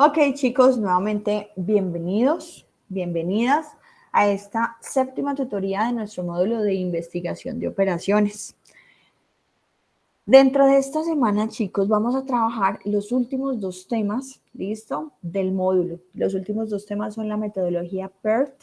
Ok, chicos, nuevamente bienvenidos, bienvenidas a esta séptima tutoría de nuestro módulo de investigación de operaciones. Dentro de esta semana, chicos, vamos a trabajar los últimos dos temas, ¿listo? Del módulo. Los últimos dos temas son la metodología PERT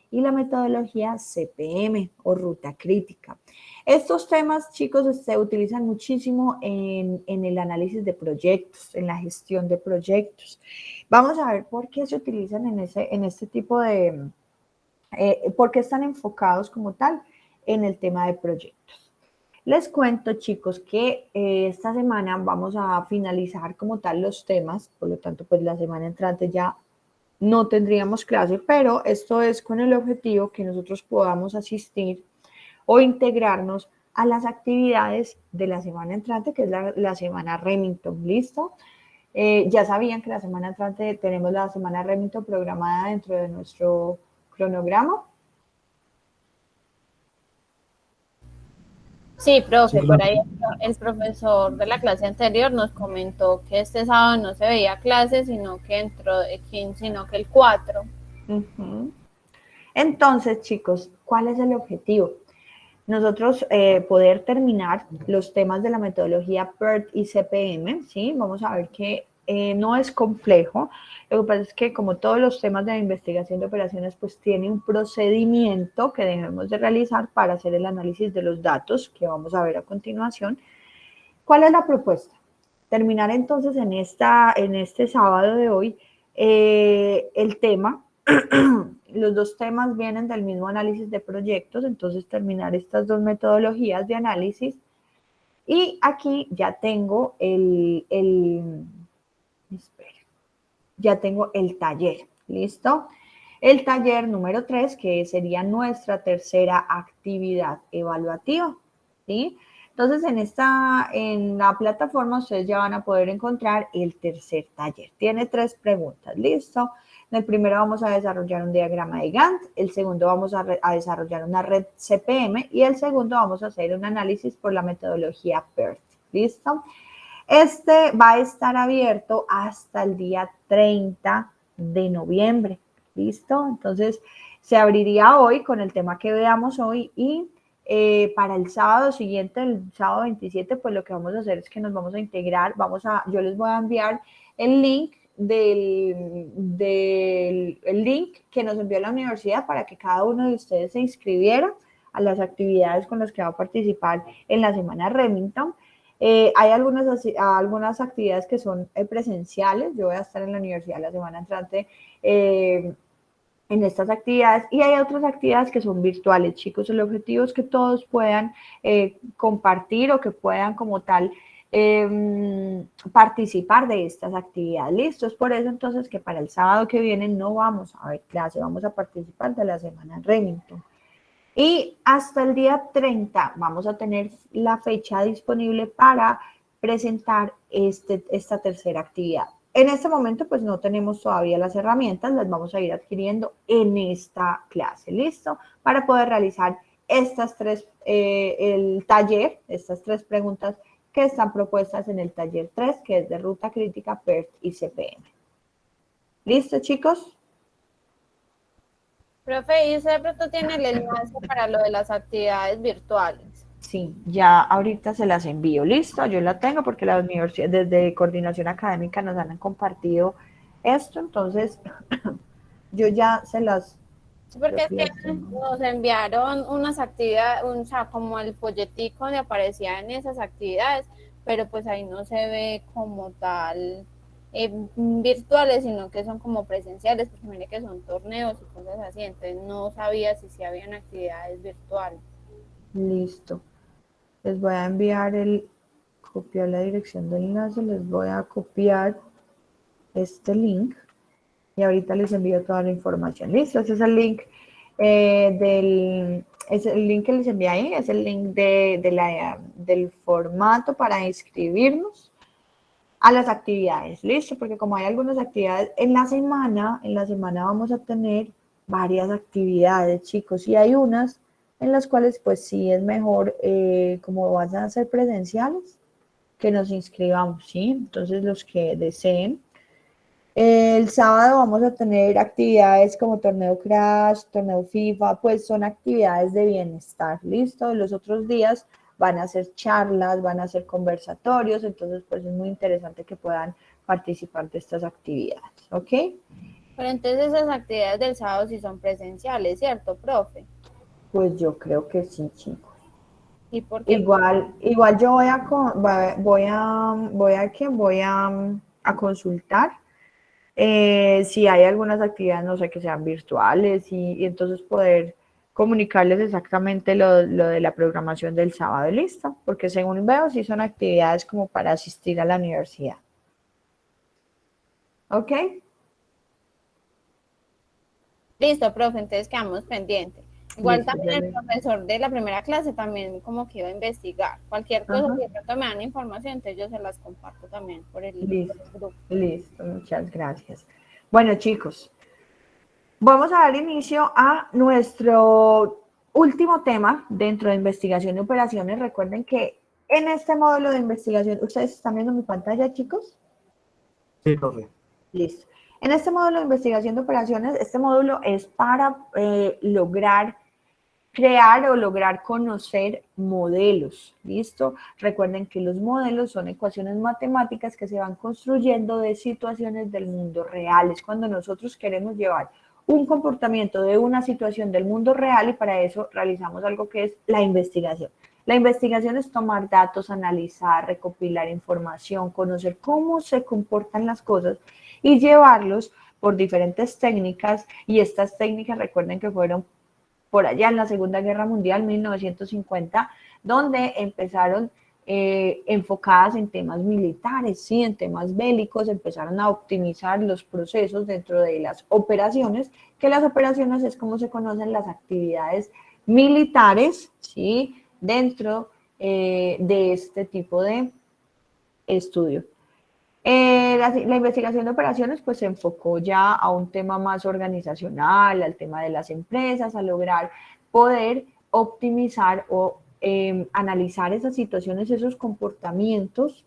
y la metodología CPM o ruta crítica. Estos temas, chicos, se utilizan muchísimo en el análisis de proyectos, en la gestión de proyectos. Vamos a ver por qué se utilizan en este tipo de, por qué están enfocados como tal en el tema de proyectos. Les cuento, chicos, que esta semana vamos a finalizar como tal los temas, por lo tanto, pues la semana entrante ya no tendríamos clase, pero esto es con el objetivo que nosotros podamos asistir o integrarnos a las actividades de la semana entrante, que es la semana Remington, ¿listo? Ya sabían que la semana entrante tenemos la semana Remington programada dentro de nuestro cronograma. Sí, Sí, profe, por claro. ahí el profesor de la clase anterior nos comentó que este sábado no se veía clase, sino que entró de 15, sino que el 4. Uh-huh. Entonces, chicos, ¿cuál es el objetivo? Nosotros poder terminar los temas de la metodología PERT y CPM, ¿sí? Vamos a ver que no es complejo. Lo que pasa es que como todos los temas de la investigación de operaciones, pues tiene un procedimiento que debemos de realizar para hacer el análisis de los datos que vamos a ver a continuación. ¿Cuál es la propuesta? Terminar entonces en este sábado de hoy el tema. Los dos temas vienen del mismo análisis de proyectos, entonces terminar estas dos metodologías de análisis. Y aquí ya tengo ya tengo el taller, ¿listo? El taller número 3, que sería nuestra tercera actividad evaluativa, ¿sí? Entonces, en la plataforma ustedes ya van a poder encontrar el tercer taller. Tiene 3 preguntas, ¿listo? En el primero vamos a desarrollar un diagrama de Gantt, el segundo vamos a desarrollar una red CPM y el segundo vamos a hacer un análisis por la metodología PERT, ¿listo? Este va a estar abierto hasta el día 30 de noviembre. ¿Listo? Entonces, se abriría hoy con el tema que veamos hoy y para el sábado siguiente, el sábado 27, pues lo que vamos a hacer es que nos vamos a integrar, yo les voy a enviar el link el link que nos envió la universidad para que cada uno de ustedes se inscribiera a las actividades con las que va a participar en la semana Remington. Hay algunas actividades que son presenciales. Yo voy a estar en la universidad la semana entrante en estas actividades y hay otras actividades que son virtuales, chicos. El objetivo es que todos puedan compartir o que puedan como tal participar de estas actividades. Listo, es por eso entonces que para el sábado que viene no vamos a ver clase, vamos a participar de la semana Remington. Y hasta el día 30 vamos a tener la fecha disponible para presentar esta tercera actividad. En este momento pues no tenemos todavía las herramientas, las vamos a ir adquiriendo en esta clase, ¿listo? Para poder realizar el taller, estas 3 preguntas que están propuestas en el taller 3, que es de ruta crítica, PERT y CPM. ¿Listo, chicos? Profe, ¿y usted de pronto tiene el enlace para lo de las actividades virtuales? Sí, ya ahorita se las envío. Listo, yo la tengo porque la universidad, desde coordinación académica nos han compartido esto, entonces yo ya se las, Sí, creo porque es que que las tengo. nos enviaron unas actividades, o sea, como el folletico donde aparecían esas actividades, pero pues ahí no se ve como tal virtuales, sino que son como presenciales, porque mire que son torneos y cosas así, entonces no sabía si habían actividades virtuales. Listo. Les voy a enviar copiar la dirección del enlace, les voy a copiar este link y ahorita les envío toda la información. Listo, ese es el link es el link que les envié ahí, es el link del formato para inscribirnos a las actividades, ¿listo? Porque como hay algunas actividades en la semana vamos a tener varias actividades, chicos, y hay unas en las cuales pues sí es mejor, como van a ser presenciales, que nos inscribamos, ¿sí? Entonces los que deseen El sábado vamos a tener actividades como torneo Crash, torneo FIFA, pues son actividades de bienestar, ¿listo? Los otros días van a ser charlas, van a ser conversatorios, entonces pues es muy interesante que puedan participar de estas actividades, ¿ok? Pero entonces esas actividades del sábado sí son presenciales, ¿cierto, profe? Pues yo creo que sí, chicos. ¿Y por qué? Igual yo voy a consultar si hay algunas actividades, no sé, que sean virtuales y entonces poder comunicarles exactamente lo de la programación del sábado, listo, porque según veo, sí son actividades como para asistir a la universidad. ¿Ok? Listo, profe, entonces quedamos pendientes. Igual Listo, también el profesor de la primera clase también como que iba a investigar. Cualquier cosa, Ajá, si de pronto me dan información, entonces yo se las comparto también por listo, el grupo. listo, muchas gracias. Bueno, chicos, vamos a dar inicio a nuestro último tema dentro de investigación de operaciones. Recuerden que en este módulo de investigación, ¿ustedes están viendo mi pantalla, chicos? Sí, profe. Listo. En este módulo de investigación de operaciones, este módulo es para lograr crear o lograr conocer modelos, ¿listo? Recuerden que los modelos son ecuaciones matemáticas que se van construyendo de situaciones del mundo real. Es cuando nosotros queremos llevar un comportamiento de una situación del mundo real y para eso realizamos algo que es la investigación. La investigación es tomar datos, analizar, recopilar información, conocer cómo se comportan las cosas y llevarlos por diferentes técnicas y estas técnicas recuerden que fueron por allá en la Segunda Guerra Mundial, 1950, donde empezaron enfocadas en temas militares, sí, en temas bélicos, empezaron a optimizar los procesos dentro de las operaciones, que las operaciones es como se conocen las actividades militares, sí, dentro de este tipo de estudio. La investigación de operaciones pues se enfocó ya a un tema más organizacional, al tema de las empresas, a lograr poder optimizar o analizar esas situaciones, esos comportamientos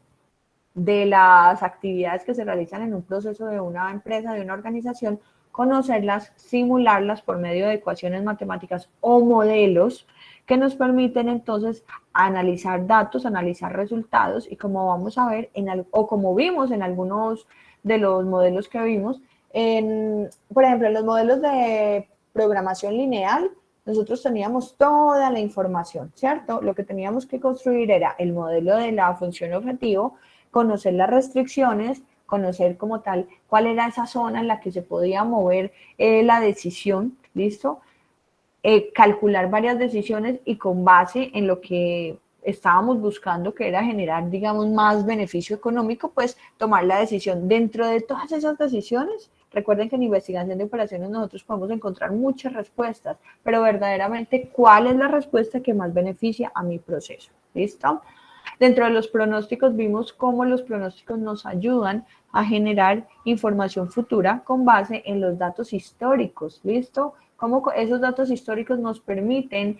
de las actividades que se realizan en un proceso de una empresa, de una organización, conocerlas, simularlas por medio de ecuaciones matemáticas o modelos que nos permiten entonces analizar datos, analizar resultados y como vamos a ver, o como vimos en algunos de los modelos que vimos, por ejemplo, en los modelos de programación lineal, nosotros teníamos toda la información, ¿cierto? Lo que teníamos que construir era el modelo de la función objetivo, conocer las restricciones, conocer como tal cuál era esa zona en la que se podía mover la decisión, ¿listo? Calcular varias decisiones y con base en lo que estábamos buscando, que era generar, digamos, más beneficio económico, pues tomar la decisión. Dentro de todas esas decisiones, recuerden que en investigación de operaciones nosotros podemos encontrar muchas respuestas, pero verdaderamente, ¿cuál es la respuesta que más beneficia a mi proceso? ¿Listo? Dentro de los pronósticos vimos cómo los pronósticos nos ayudan a generar información futura con base en los datos históricos, ¿listo? Cómo esos datos históricos nos permiten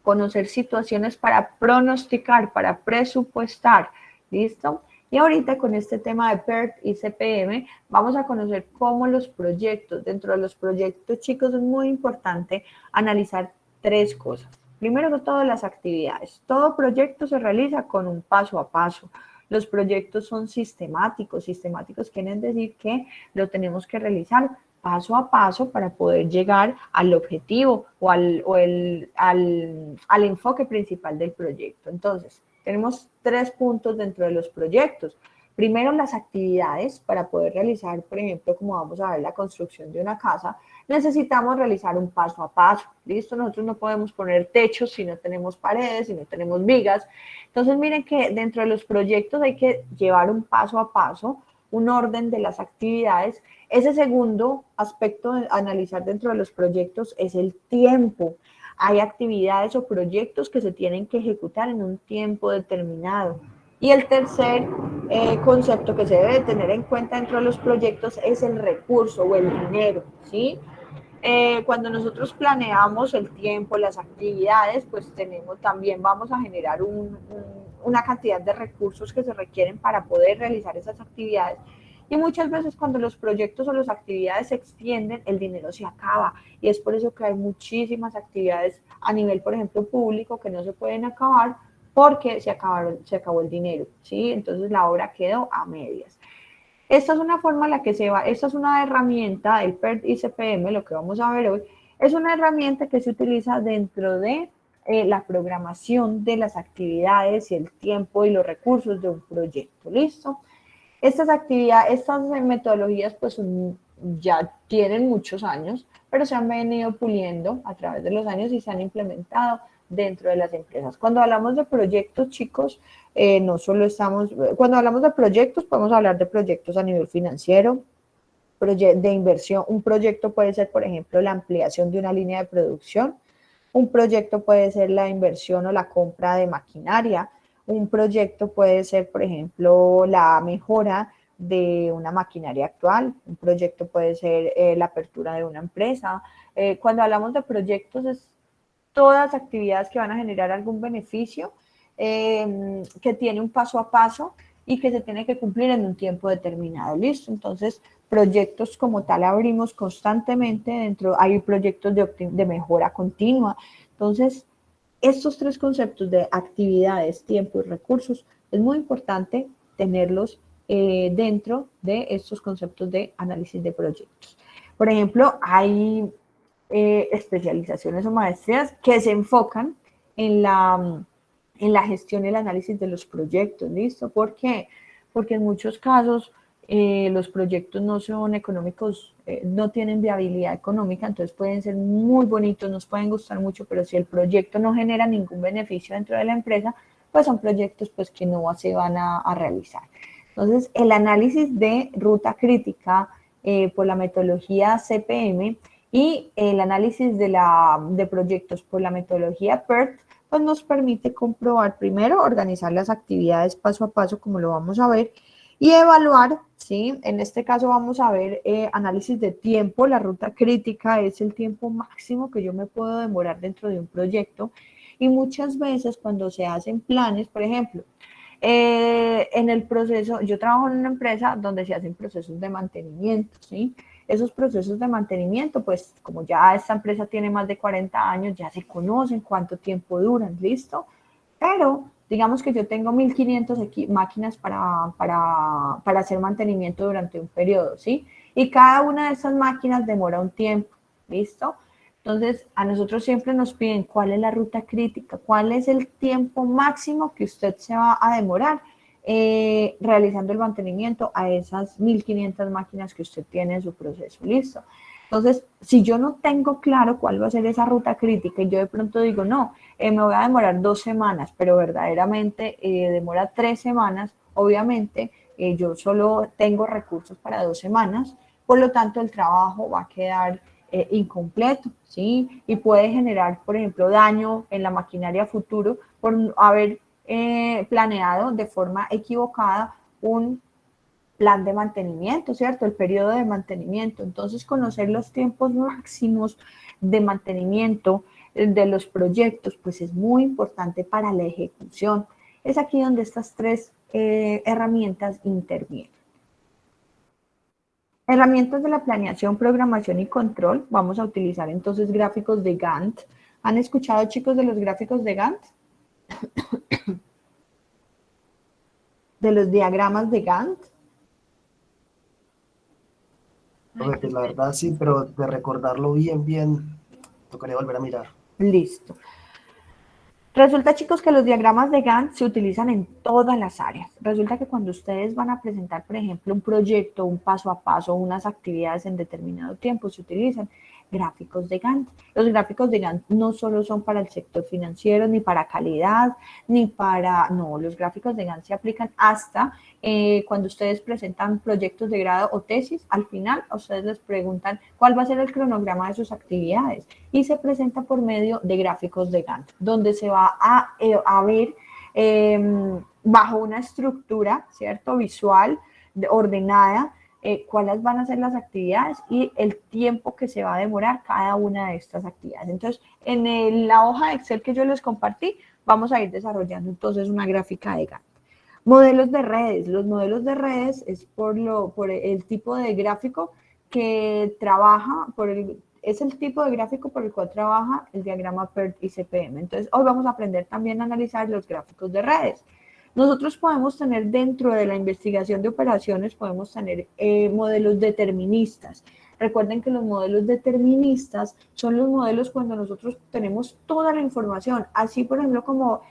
conocer situaciones para pronosticar, para presupuestar, ¿listo? Y ahorita con este tema de PERT y CPM vamos a conocer cómo los proyectos, dentro de los proyectos, chicos, es muy importante analizar tres cosas. Primero que todo, las actividades. Todo proyecto se realiza con un paso a paso. Los proyectos son sistemáticos. Sistemáticos quieren decir que lo tenemos que realizar paso a paso para poder llegar al objetivo o al enfoque principal del proyecto. Entonces, tenemos tres puntos dentro de los proyectos. Primero, las actividades para poder realizar, por ejemplo, como vamos a ver la construcción de una casa, necesitamos realizar un paso a paso. ¿Listo? Nosotros no podemos poner techos si no tenemos paredes, si no tenemos vigas. Entonces, miren que dentro de los proyectos hay que llevar un paso a paso, un orden de las actividades. Ese segundo aspecto de analizar dentro de los proyectos es el tiempo. Hay actividades o proyectos que se tienen que ejecutar en un tiempo determinado. Y el tercer concepto que se debe tener en cuenta dentro de los proyectos es el recurso o el dinero, ¿sí? Cuando nosotros planeamos el tiempo, las actividades, pues también vamos a generar una cantidad de recursos que se requieren para poder realizar esas actividades. Y muchas veces cuando los proyectos o las actividades se extienden, el dinero se acaba. Y es por eso que hay muchísimas actividades a nivel, por ejemplo, público que no se pueden acabar porque se acabó el dinero, ¿sí? Entonces la obra quedó a medias. Esta es una forma en la que se va, esta es una herramienta del PERT y CPM, lo que vamos a ver hoy, es una herramienta que se utiliza dentro de la programación de las actividades y el tiempo y los recursos de un proyecto, ¿listo? Estas actividades, estas metodologías pues ya tienen muchos años, pero se han venido puliendo a través de los años y se han implementado dentro de las empresas. Cuando hablamos de proyectos, chicos, no solo estamos, cuando hablamos de proyectos, podemos hablar de proyectos a nivel financiero, de inversión. Un proyecto puede ser, por ejemplo, la ampliación de una línea de producción. Un proyecto puede ser la inversión o la compra de maquinaria. Un proyecto puede ser, por ejemplo, la mejora de una maquinaria actual. Un proyecto puede ser la apertura de una empresa. Cuando hablamos de proyectos es todas actividades que van a generar algún beneficio, que tiene un paso a paso y que se tiene que cumplir en un tiempo determinado. ¿Listo? Entonces, proyectos como tal abrimos constantemente dentro, hay proyectos de mejora continua. Entonces, estos tres conceptos de actividades, tiempo y recursos, es muy importante tenerlos dentro de estos conceptos de análisis de proyectos. Por ejemplo, hay especializaciones o maestrías que se enfocan en la gestión y el análisis de los proyectos, ¿listo? ¿Por qué? Porque en muchos casos los proyectos no son económicos, no tienen viabilidad económica, entonces pueden ser muy bonitos, nos pueden gustar mucho, pero si el proyecto no genera ningún beneficio dentro de la empresa, pues son proyectos pues, que no se van a realizar. Entonces, el análisis de ruta crítica por la metodología CPM y el análisis de proyectos por la metodología PERT, pues nos permite comprobar primero, organizar las actividades paso a paso, como lo vamos a ver, y evaluar, ¿sí? En este caso vamos a ver análisis de tiempo. La ruta crítica es el tiempo máximo que yo me puedo demorar dentro de un proyecto, y muchas veces cuando se hacen planes, por ejemplo, en el proceso, yo trabajo en una empresa donde se hacen procesos de mantenimiento, ¿sí? Esos procesos de mantenimiento, pues como ya esta empresa tiene más de 40 años, ya se conocen cuánto tiempo duran, ¿listo? Pero digamos que yo tengo 1500 máquinas para hacer mantenimiento durante un periodo, ¿sí? Y cada una de esas máquinas demora un tiempo, ¿listo? Entonces, a nosotros siempre nos piden cuál es la ruta crítica, cuál es el tiempo máximo que usted se va a demorar realizando el mantenimiento a esas 1500 máquinas que usted tiene en su proceso. Listo. Entonces, si yo no tengo claro cuál va a ser esa ruta crítica y yo de pronto digo, no, me voy a demorar 2 semanas, pero verdaderamente demora 3 semanas, obviamente yo solo tengo recursos para 2 semanas, por lo tanto el trabajo va a quedar incompleto, ¿sí? Y puede generar, por ejemplo, daño en la maquinaria futuro por haber planeado de forma equivocada un plan de mantenimiento, ¿cierto? El periodo de mantenimiento. Entonces, conocer los tiempos máximos de mantenimiento de los proyectos, pues es muy importante para la ejecución. Es aquí donde estas tres herramientas intervienen. Herramientas de la planeación, programación y control. Vamos a utilizar entonces gráficos de Gantt. ¿Han escuchado, chicos, de los gráficos de Gantt? De los diagramas de Gantt. Pues la verdad sí, pero de recordarlo bien, tocaría volver a mirar. Listo. Resulta, chicos, que los diagramas de Gantt se utilizan en todas las áreas. Resulta que cuando ustedes van a presentar, por ejemplo, un proyecto, un paso a paso, unas actividades en determinado tiempo, se utilizan gráficos de Gantt. Los gráficos de Gantt no solo son para el sector financiero, ni para calidad, ni para... No, los gráficos de Gantt se aplican hasta cuando ustedes presentan proyectos de grado o tesis. Al final, a ustedes les preguntan cuál va a ser el cronograma de sus actividades y se presenta por medio de gráficos de Gantt, donde se va a ver bajo una estructura, ¿cierto? Visual, ordenada, cuáles van a ser las actividades y el tiempo que se va a demorar cada una de estas actividades. Entonces, en la hoja de Excel que yo les compartí, vamos a ir desarrollando entonces una gráfica de Gantt. Modelos de redes. Los modelos de redes es por el tipo de gráfico que trabaja, es el tipo de gráfico por el cual trabaja el diagrama PERT y CPM. Entonces, hoy vamos a aprender también a analizar los gráficos de redes. Nosotros podemos tener dentro de la investigación de operaciones, podemos tener modelos deterministas. Recuerden que los modelos deterministas son los modelos cuando nosotros tenemos toda la información, así por ejemplo como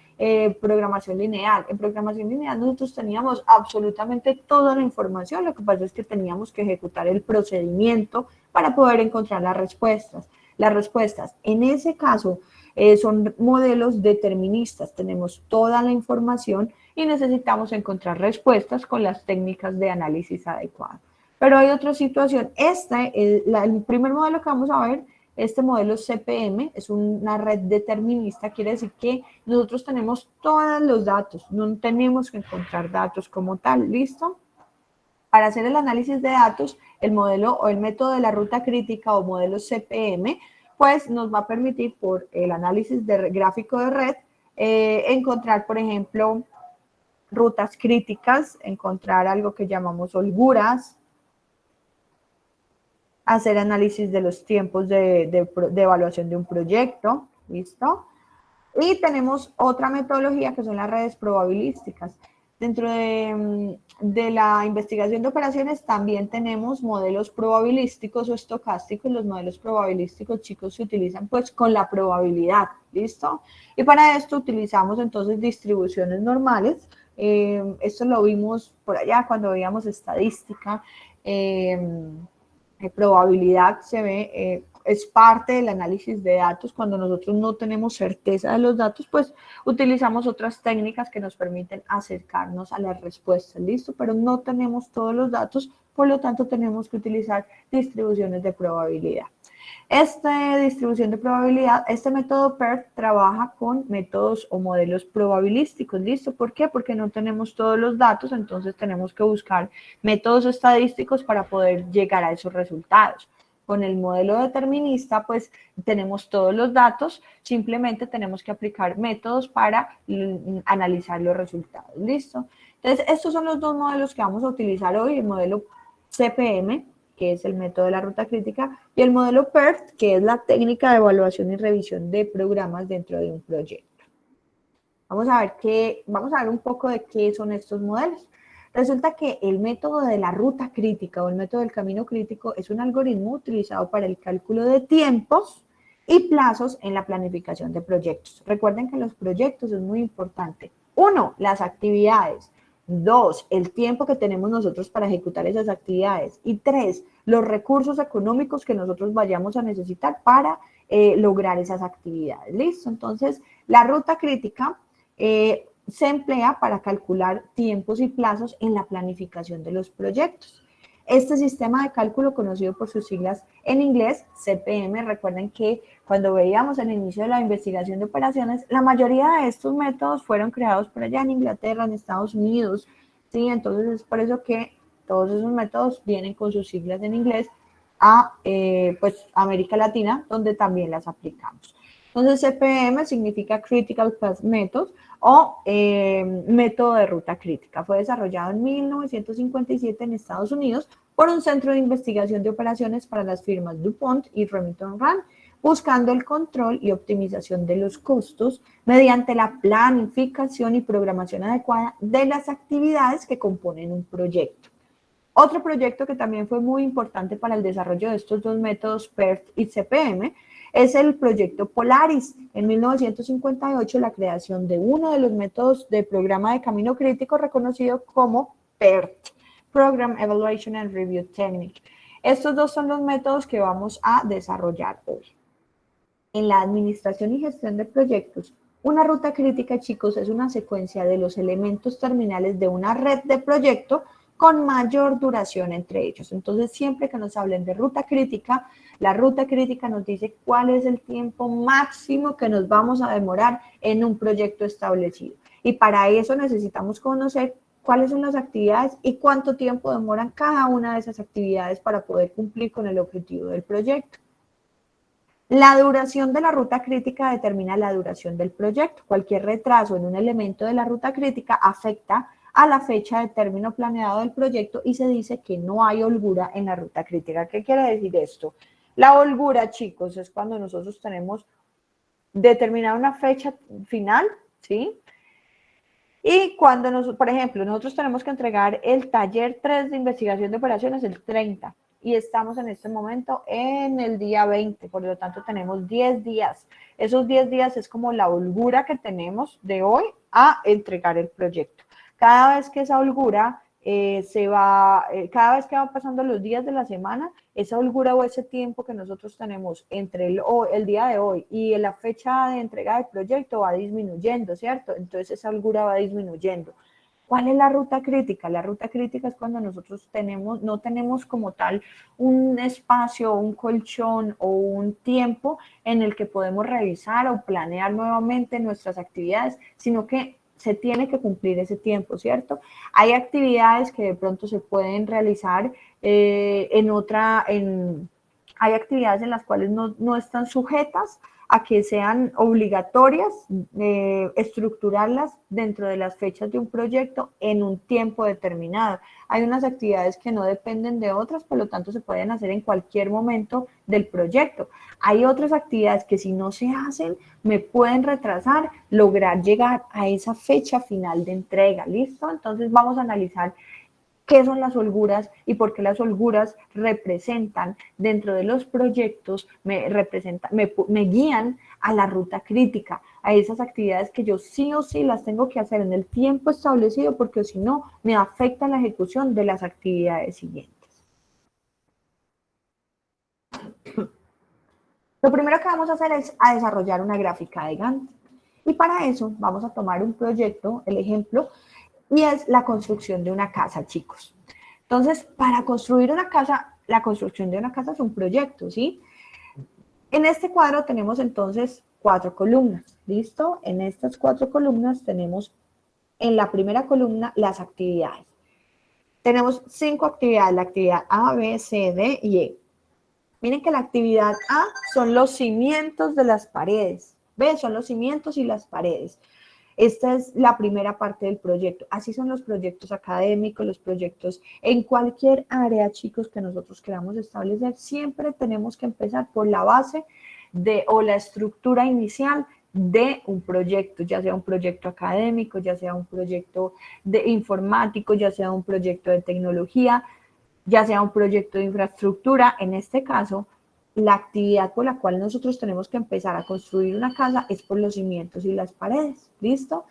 programación lineal. En programación lineal nosotros teníamos absolutamente toda la información, lo que pasa es que teníamos que ejecutar el procedimiento para poder encontrar las respuestas. Las respuestas, en ese caso, son modelos deterministas, tenemos toda la información y necesitamos encontrar respuestas con las técnicas de análisis adecuadas. Pero hay otra situación. El primer modelo que vamos a ver, este modelo CPM, es una red determinista, quiere decir que nosotros tenemos todos los datos, no tenemos que encontrar datos como tal, ¿listo? Para hacer el análisis de datos, el modelo o el método de la ruta crítica o modelo CPM, pues nos va a permitir por el análisis de gráfico de red, encontrar, por ejemplo, rutas críticas, encontrar algo que llamamos holguras, hacer análisis de los tiempos de evaluación de un proyecto, ¿listo? Y tenemos otra metodología que son las redes probabilísticas. Dentro de la investigación de operaciones también tenemos modelos probabilísticos o estocásticos. Los modelos probabilísticos, chicos, se utilizan pues con la probabilidad, ¿listo? Y para esto utilizamos entonces distribuciones normales. Esto lo vimos por allá cuando veíamos estadística. Probabilidad se ve, es parte del análisis de datos. Cuando nosotros no tenemos certeza de los datos, pues utilizamos otras técnicas que nos permiten acercarnos a las respuestas, ¿listo? Pero no tenemos todos los datos, por lo tanto tenemos que utilizar distribuciones de probabilidad. Esta distribución de probabilidad, este método PERT trabaja con métodos o modelos probabilísticos, ¿listo? ¿Por qué? Porque no tenemos todos los datos, entonces tenemos que buscar métodos estadísticos para poder llegar a esos resultados. Con el modelo determinista, pues tenemos todos los datos, simplemente tenemos que aplicar métodos para analizar los resultados, ¿listo? Entonces, estos son los dos modelos que vamos a utilizar hoy, el modelo CPM, que es el método de la ruta crítica, y el modelo PERT, que es la técnica de evaluación y revisión de programas dentro de un proyecto. Vamos a ver un poco de qué son estos modelos. Resulta que el método de la ruta crítica o el método del camino crítico es un algoritmo utilizado para el cálculo de tiempos y plazos en la planificación de proyectos. Recuerden que en los proyectos es muy importante. 1, las actividades. 2, el tiempo que tenemos nosotros para ejecutar esas actividades. Y 3, los recursos económicos que nosotros vayamos a necesitar para lograr esas actividades. ¿Listo? Entonces, la ruta crítica se emplea para calcular tiempos y plazos en la planificación de los proyectos. Este sistema de cálculo, conocido por sus siglas en inglés, CPM, recuerden que cuando veíamos el inicio de la investigación de operaciones, la mayoría de estos métodos fueron creados por allá en Inglaterra, en Estados Unidos, ¿sí? Entonces es por eso que todos esos métodos vienen con sus siglas en inglés a pues, América Latina, donde también las aplicamos. Entonces CPM significa Critical Path Method o método de ruta crítica. Fue desarrollado en 1957 en Estados Unidos por un centro de investigación de operaciones para las firmas DuPont y Remington Rand, buscando el control y optimización de los costos mediante la planificación y programación adecuada de las actividades que componen un proyecto. Otro proyecto que también fue muy importante para el desarrollo de estos dos métodos PERT y CPM es el proyecto Polaris. En 1958, la creación de uno de los métodos de programa de camino crítico reconocido como PERT, Program Evaluation and Review Technique. Estos dos son los métodos que vamos a desarrollar hoy. En la administración y gestión de proyectos, una ruta crítica, chicos, es una secuencia de los elementos terminales de una red de proyecto con mayor duración entre ellos. Entonces, siempre que nos hablen de ruta crítica, la ruta crítica nos dice cuál es el tiempo máximo que nos vamos a demorar en un proyecto establecido. Y para eso necesitamos conocer cuáles son las actividades y cuánto tiempo demoran cada una de esas actividades para poder cumplir con el objetivo del proyecto. La duración de la ruta crítica determina la duración del proyecto. Cualquier retraso en un elemento de la ruta crítica afecta a la fecha de término planeado del proyecto y se dice que no hay holgura en la ruta crítica. ¿Qué quiere decir esto? La holgura, chicos, es cuando nosotros tenemos determinada una fecha final, ¿sí? Y cuando, por ejemplo, nosotros tenemos que entregar el taller 3 de investigación de operaciones el 30 y estamos en este momento en el día 20, por lo tanto tenemos 10 días. Esos 10 días es como la holgura que tenemos de hoy a entregar el proyecto. Cada vez que esa holgura cada vez que van pasando los días de la semana, esa holgura o ese tiempo que nosotros tenemos entre el día de hoy y la fecha de entrega del proyecto va disminuyendo, ¿cierto? Entonces esa holgura va disminuyendo. ¿Cuál es la ruta crítica? La ruta crítica es cuando nosotros no tenemos como tal un espacio, un colchón o un tiempo en el que podemos revisar o planear nuevamente nuestras actividades, sino que se tiene que cumplir ese tiempo, ¿cierto? Hay actividades que de pronto se pueden realizar hay actividades en las cuales no están sujetas a que sean obligatorias, estructurarlas dentro de las fechas de un proyecto en un tiempo determinado. Hay unas actividades que no dependen de otras, por lo tanto se pueden hacer en cualquier momento del proyecto. Hay otras actividades que si no se hacen, me pueden retrasar lograr llegar a esa fecha final de entrega, ¿listo? Entonces vamos a analizar qué son las holguras y por qué las holguras representan dentro de los proyectos, me guían a la ruta crítica, a esas actividades que yo sí o sí las tengo que hacer en el tiempo establecido, porque si no, me afecta la ejecución de las actividades siguientes. Lo primero que vamos a hacer es desarrollar una gráfica de Gantt. Y para eso vamos a tomar un proyecto, el ejemplo, y es la construcción de una casa, chicos. Entonces, para construir una casa, la construcción de una casa es un proyecto, ¿sí? En este cuadro tenemos entonces 4 columnas, ¿listo? En estas 4 columnas tenemos en la primera columna las actividades. Tenemos 5 actividades, la actividad A, B, C, D y E. Miren que la actividad A son los cimientos de las paredes, B son los cimientos y las paredes. Esta es la primera parte del proyecto. Así son los proyectos académicos, los proyectos en cualquier área, chicos, que nosotros queramos establecer. Siempre tenemos que empezar por la base o la estructura inicial de un proyecto, ya sea un proyecto académico, ya sea un proyecto de informático, ya sea un proyecto de tecnología, ya sea un proyecto de infraestructura. En este caso, la actividad por la cual nosotros tenemos que empezar a construir una casa es por los cimientos y las paredes, ¿listo?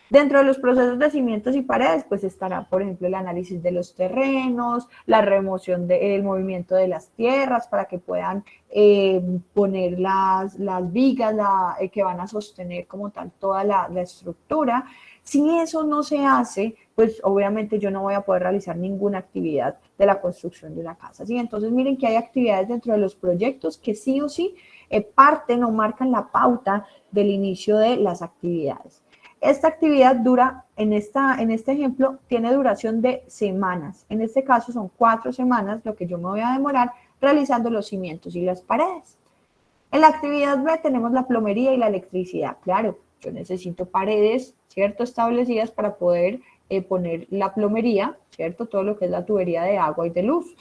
Dentro de los procesos de cimientos y paredes, pues estará, por ejemplo, el análisis de los terrenos, la remoción del movimiento de las tierras para que puedan poner las vigas que van a sostener como tal toda la estructura. Si eso no se hace, pues obviamente yo no voy a poder realizar ninguna actividad de la construcción de una casa, ¿sí? Entonces miren que hay actividades dentro de los proyectos que sí o sí parten o marcan la pauta del inicio de las actividades. Esta actividad dura, en este ejemplo, tiene duración de semanas. En este caso son 4 semanas lo que yo me voy a demorar realizando los cimientos y las paredes. En la actividad B tenemos la plomería y la electricidad. Claro, yo necesito paredes, ¿cierto?, establecidas para poder poner la plomería, ¿cierto?, todo lo que es la tubería de agua y de luz.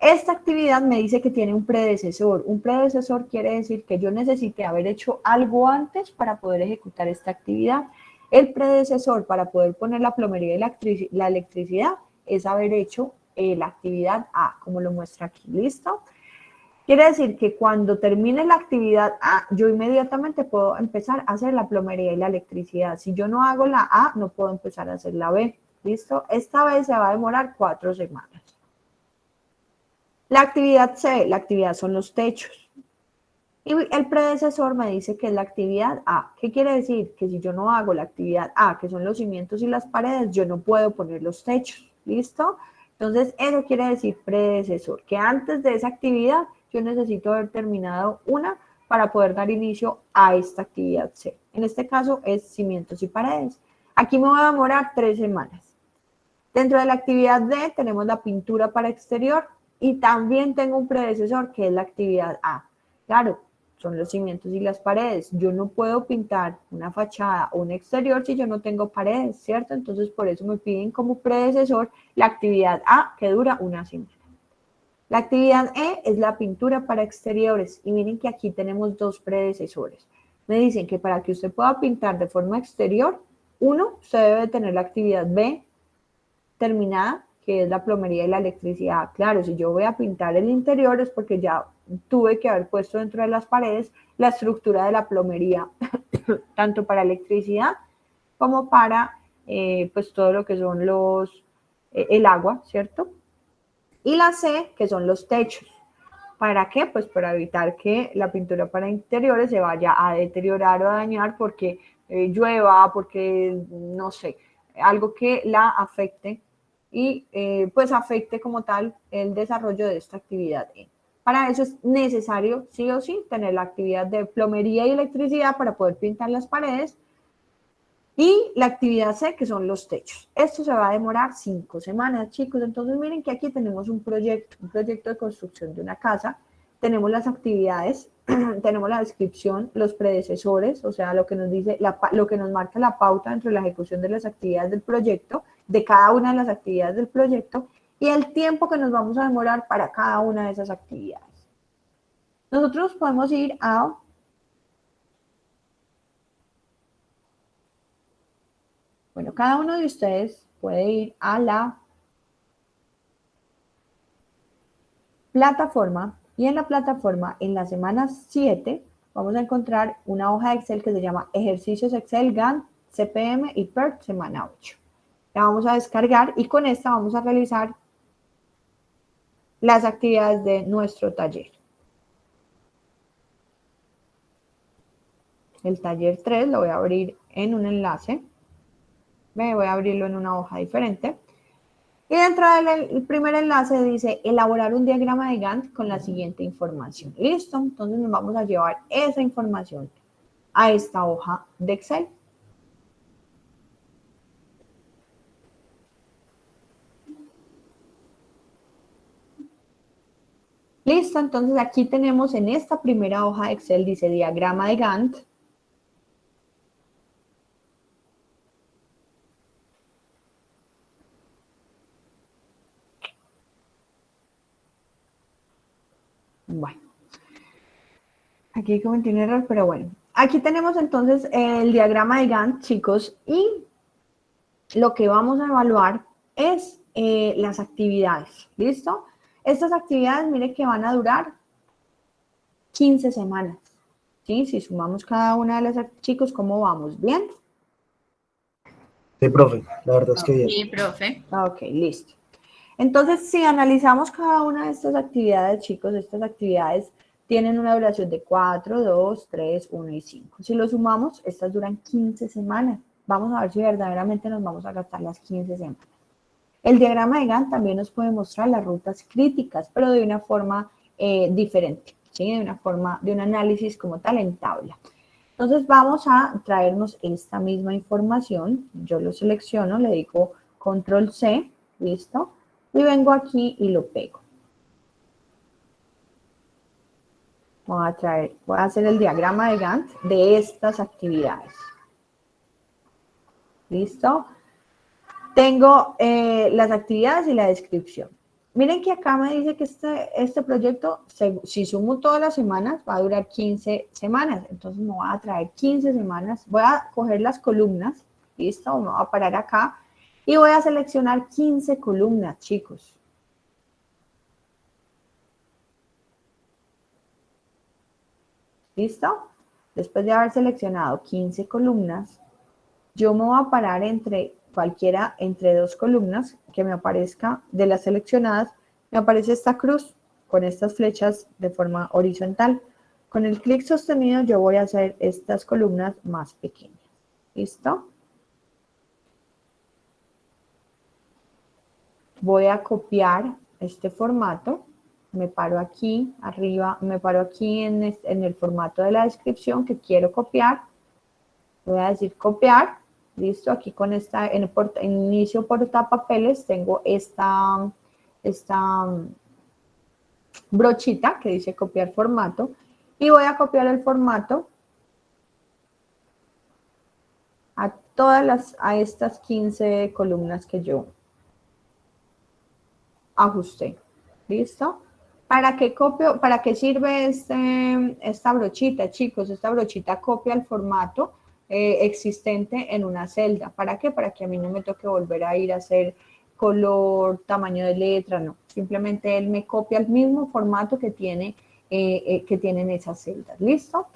Esta actividad me dice que tiene un predecesor. Un predecesor quiere decir que yo necesité haber hecho algo antes para poder ejecutar esta actividad. El predecesor para poder poner la plomería y la electricidad es haber hecho la actividad A, como lo muestra aquí. ¿Listo? Quiere decir que cuando termine la actividad A, yo inmediatamente puedo empezar a hacer la plomería y la electricidad. Si yo no hago la A, no puedo empezar a hacer la B. ¿Listo? Esta vez se va a demorar 4 semanas. La actividad C, la actividad son los techos. Y el predecesor me dice que es la actividad A. ¿Qué quiere decir? Que si yo no hago la actividad A, que son los cimientos y las paredes, yo no puedo poner los techos. ¿Listo? Entonces, eso quiere decir predecesor, que antes de esa actividad yo necesito haber terminado una para poder dar inicio a esta actividad C. En este caso es cimientos y paredes. Aquí me voy a demorar 3 semanas. Dentro de la actividad D tenemos la pintura para exterior y también tengo un predecesor que es la actividad A. Claro, son los cimientos y las paredes. Yo no puedo pintar una fachada o un exterior si yo no tengo paredes, ¿cierto? Entonces, por eso me piden como predecesor la actividad A, que dura una semana. La actividad E es la pintura para exteriores. Y miren que aquí tenemos dos predecesores. Me dicen que para que usted pueda pintar de forma exterior, uno, usted debe tener la actividad B terminada, que es la plomería y la electricidad. Claro, si yo voy a pintar el interior es porque ya tuve que haber puesto dentro de las paredes la estructura de la plomería, tanto para electricidad como para pues todo lo que son el agua, ¿cierto? Y la C, que son los techos. ¿Para qué? Pues para evitar que la pintura para interiores se vaya a deteriorar o a dañar porque llueva, porque, no sé, algo que la afecte y pues afecte como tal el desarrollo de esta actividad. Para eso es necesario, sí o sí, tener la actividad de plomería y electricidad para poder pintar las paredes. Y la actividad C, que son los techos. Esto se va a demorar 5 semanas, chicos. Entonces, miren que aquí tenemos un proyecto de construcción de una casa. Tenemos las actividades, tenemos la descripción, los predecesores, o sea, lo que nos dice, lo que nos marca la pauta dentro de la ejecución de las actividades del proyecto, de cada una de las actividades del proyecto, y el tiempo que nos vamos a demorar para cada una de esas actividades. Nosotros podemos ir a... Bueno, cada uno de ustedes puede ir a la plataforma y en la plataforma, en la semana 7, vamos a encontrar una hoja de Excel que se llama Ejercicios Excel, Gantt, CPM y PERT, semana 8. La vamos a descargar y con esta vamos a realizar las actividades de nuestro taller. El taller 3 lo voy a abrir en un enlace. Voy a abrirlo en una hoja diferente. Y dentro del primer enlace dice elaborar un diagrama de Gantt con la siguiente información. ¿Listo? Entonces nos vamos a llevar esa información a esta hoja de Excel. Listo, entonces aquí tenemos en esta primera hoja de Excel, dice diagrama de Gantt. Bueno, aquí cometió un error, pero bueno. Aquí tenemos entonces el diagrama de Gantt, chicos, y lo que vamos a evaluar es las actividades, ¿listo? Estas actividades, mire que van a durar 15 semanas, ¿sí? Si sumamos cada una de las, chicos, ¿cómo vamos? ¿Bien? Sí, profe, la verdad es que bien. Sí, profe. Ok, listo. Entonces, si analizamos cada una de estas actividades, chicos, estas actividades tienen una duración de 4, 2, 3, 1 y 5. Si lo sumamos, estas duran 15 semanas. Vamos a ver si verdaderamente nos vamos a gastar las 15 semanas. El diagrama de Gantt también nos puede mostrar las rutas críticas, pero de una forma diferente, ¿sí? De una forma, de un análisis como tal en tabla. Entonces vamos a traernos esta misma información. Yo lo selecciono, le digo control C, listo, y vengo aquí y lo pego. Voy a hacer el diagrama de Gantt de estas actividades. ¿Listo? Tengo las actividades y la descripción. Miren que acá me dice que este proyecto, si sumo todas las semanas, va a durar 15 semanas. Entonces me voy a traer 15 semanas. Voy a coger las columnas, ¿listo? Me voy a parar acá y voy a seleccionar 15 columnas, chicos. ¿Listo? Después de haber seleccionado 15 columnas, yo me voy a parar entre dos columnas que me aparezca de las seleccionadas, me aparece esta cruz con estas flechas de forma horizontal. Con el clic sostenido yo voy a hacer estas columnas más pequeñas. ¿Listo? Voy a copiar este formato. Me paro aquí arriba, me paro aquí en el formato de la descripción que quiero copiar. Voy a decir copiar. Listo, aquí con en inicio portapapeles tengo esta brochita que dice copiar formato Y voy a copiar el formato a estas 15 columnas que yo ajusté. ¿Listo? ¿Para qué copio? ¿Para qué sirve esta brochita, chicos? Esta brochita copia el formato existente en una celda. ¿Para qué? Para que a mí no me toque volver a ir a hacer color, tamaño de letra, no. Simplemente él me copia el mismo formato que tienen esas celdas. ¿Listo?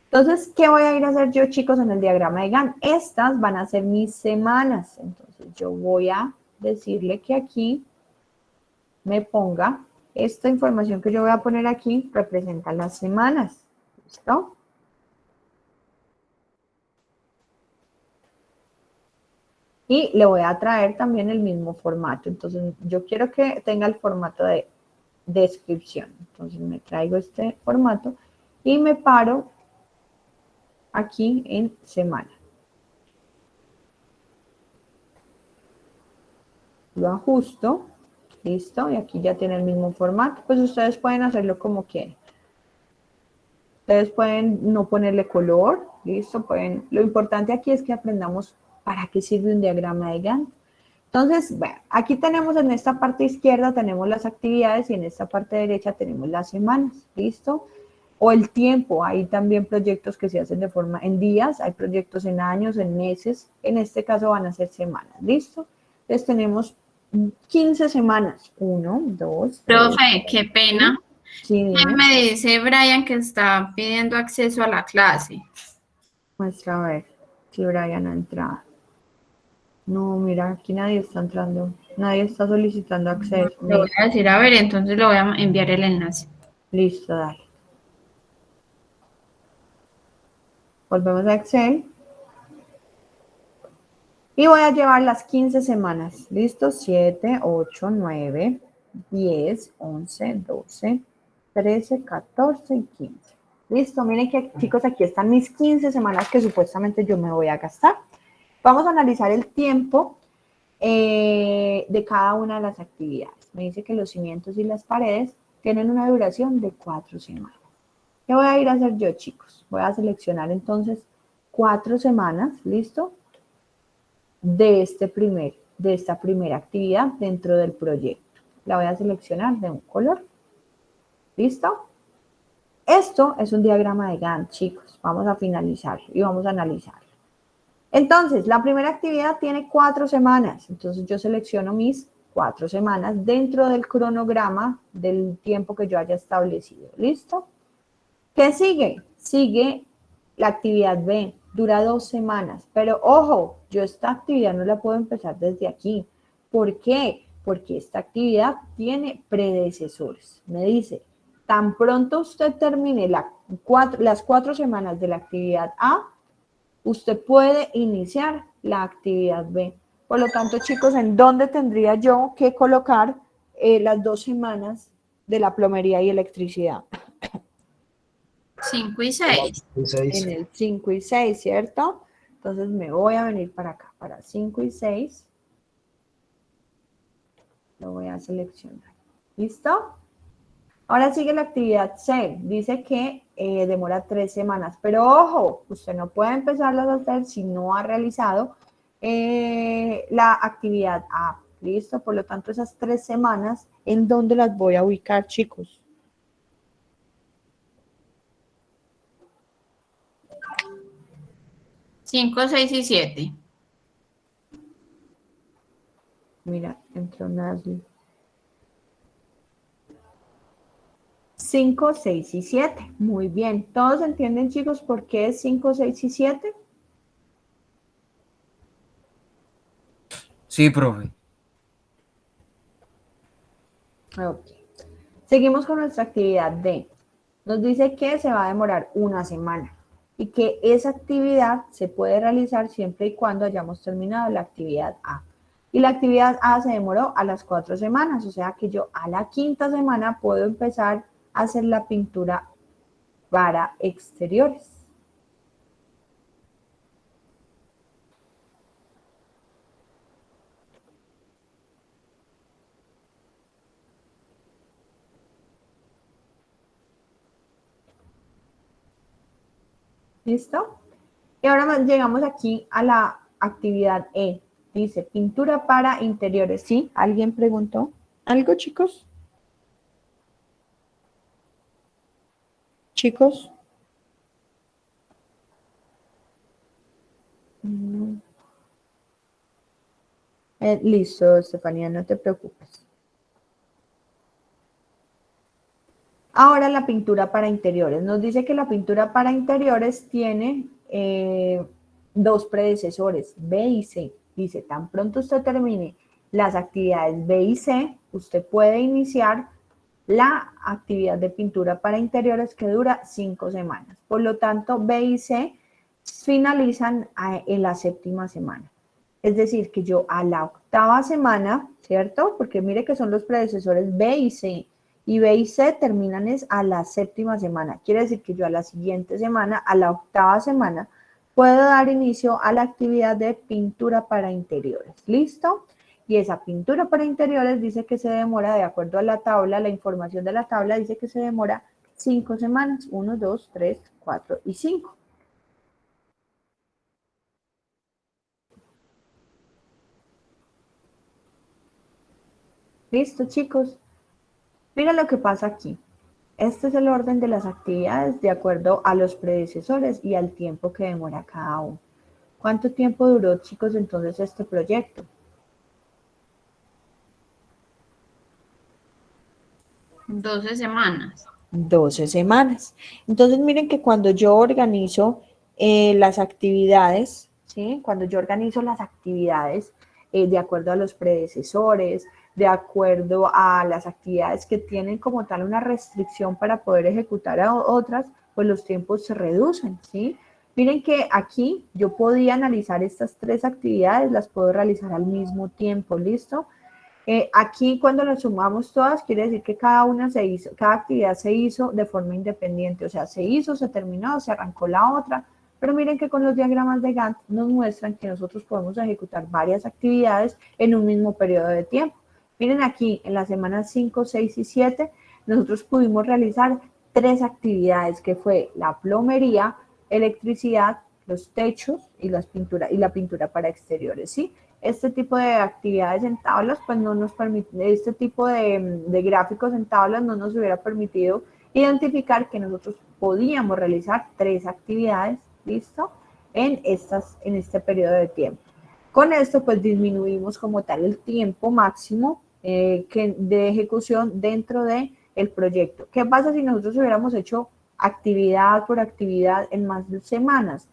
Entonces, ¿qué voy a ir a hacer yo, chicos, en el diagrama de Gantt? Estas van a ser mis semanas. Entonces, yo voy a decirle que aquí me ponga esta información que yo voy a poner aquí, representa las semanas. ¿Listo? Y le voy a traer también el mismo formato. Entonces, yo quiero que tenga el formato de descripción. Entonces, me traigo este formato y me paro aquí en semana. Lo ajusto. Listo. Y aquí ya tiene el mismo formato. Pues ustedes pueden hacerlo como quieran. Ustedes pueden no ponerle color. Listo. Lo importante aquí es que aprendamos para qué sirve un diagrama de Gantt. Entonces, bueno, aquí tenemos en esta parte izquierda tenemos las actividades y en esta parte derecha tenemos las semanas, ¿listo? O el tiempo, hay también proyectos que se hacen de forma en días, hay proyectos en años, en meses, en este caso van a ser semanas, ¿listo? Entonces tenemos 15 semanas, 1, 2, 3, Profe, qué pena. sí, ¿Qué dime, me dice Brian que está pidiendo acceso a la clase? muestra a ver si Brian ha entrado. No, mira, aquí nadie está entrando, nadie está solicitando acceso, Le voy mira, a decir, a ver, entonces le voy a enviar el enlace. listo, dale. Volvemos a Excel. Y voy a llevar las 15 semanas. ¿Listo? 7, 8, 9, 10, 11, 12, 13, 14 y 15. Listo, miren que chicos, aquí están mis 15 semanas que supuestamente yo me voy a gastar. Vamos a analizar el tiempo de cada una de las actividades. Me dice que los cimientos y las paredes tienen una duración de 4 semanas. ¿Qué voy a ir a hacer yo, chicos? Voy a seleccionar entonces 4 semanas, ¿listo? De esta primera actividad dentro del proyecto. La voy a seleccionar de un color. ¿Listo? Esto es un diagrama de Gantt, chicos. Vamos a finalizarlo y vamos a analizarlo. Entonces, la primera actividad tiene 4 semanas. Entonces, yo selecciono mis 4 semanas dentro del cronograma del tiempo que yo haya establecido. ¿Listo? ¿Qué sigue? Sigue la actividad B, dura 2 semanas, pero ojo, yo esta actividad no la puedo empezar desde aquí. ¿Por qué? Porque esta actividad tiene predecesores. Me dice, tan pronto usted termine las 4 semanas de la actividad A, usted puede iniciar la actividad B. Por lo tanto, chicos, ¿en dónde tendría yo que colocar las 2 semanas de la plomería y electricidad? 5 y En la 6. En 16. el 5 y 6, ¿cierto? Entonces me voy a venir para acá, para 5 y 6. Lo voy a seleccionar. ¿Listo? Ahora sigue la actividad C. Dice que demora 3 semanas. Pero ojo, usted no puede empezarlas a hacer si no ha realizado la actividad A. ¿Listo? Por lo tanto, esas 3 semanas, ¿en dónde las voy a ubicar, chicos? Cinco, 6 y 7. Mira, entró Nasli. 5, 6 y 7. Muy bien. ¿Todos entienden, chicos, por qué es 5, 6 y 7? Sí, profe. Ok. Seguimos con nuestra actividad D. Nos dice que se va a demorar una semana y que esa actividad se puede realizar siempre y cuando hayamos terminado la actividad A. Y la actividad A se demoró a las 4 semanas, o sea que yo a la quinta semana puedo empezar a hacer la pintura para exteriores. ¿Listo? Y ahora llegamos aquí a la actividad E. Dice, pintura para interiores. ¿Sí? ¿Alguien preguntó algo, chicos? ¿Chicos? Mm. Listo, Estefanía, no te preocupes. Ahora la pintura para interiores. Nos dice que la pintura para interiores tiene dos predecesores, B y C. Dice, tan pronto usted termine las actividades B y C, usted puede iniciar la actividad de pintura para interiores que dura 5 semanas. Por lo tanto, B y C finalizan en la séptima semana. Es decir, que yo a la octava semana, ¿cierto? Porque mire que son los predecesores B y C. Y B y C terminan es a la séptima semana. Quiere decir que yo a la siguiente semana, a la octava semana, puedo dar inicio a la actividad de pintura para interiores. ¿Listo? Y esa pintura para interiores dice que se demora, de acuerdo a la tabla, la información de la tabla dice que se demora 5 semanas. 1, 2, 3, 4 y 5. ¿Listo, chicos? Mira lo que pasa aquí. Este es el orden de las actividades de acuerdo a los predecesores y al tiempo que demora cada uno. ¿Cuánto tiempo duró, chicos, entonces este proyecto? 12 semanas. 12 semanas. Entonces, miren que cuando yo organizo las actividades, ¿sí? Cuando yo organizo las actividades de acuerdo a los predecesores, de acuerdo a las actividades que tienen como tal una restricción para poder ejecutar a otras, pues los tiempos se reducen, ¿sí? Miren que aquí yo podía analizar estas 3 actividades, las puedo realizar al mismo tiempo, ¿listo? Aquí cuando las sumamos todas, quiere decir que cada una se hizo, cada actividad se hizo de forma independiente, o sea, se hizo, se terminó, se arrancó la otra, pero miren que con los diagramas de Gantt nos muestran que nosotros podemos ejecutar varias actividades en un mismo periodo de tiempo. Miren aquí, en las semanas 5, 6 y 7, nosotros pudimos realizar 3 actividades, que fue la plomería, electricidad, los techos y la pintura para exteriores, ¿sí? Este tipo de actividades en tablas, pues no nos permite, este tipo de gráficos en tablas no nos hubiera permitido identificar que nosotros podíamos realizar 3 actividades, ¿listo? En este periodo de tiempo. Con esto, pues disminuimos como tal el tiempo máximo de ejecución dentro del proyecto. ¿Qué pasa si nosotros hubiéramos hecho actividad por actividad en más de semanas?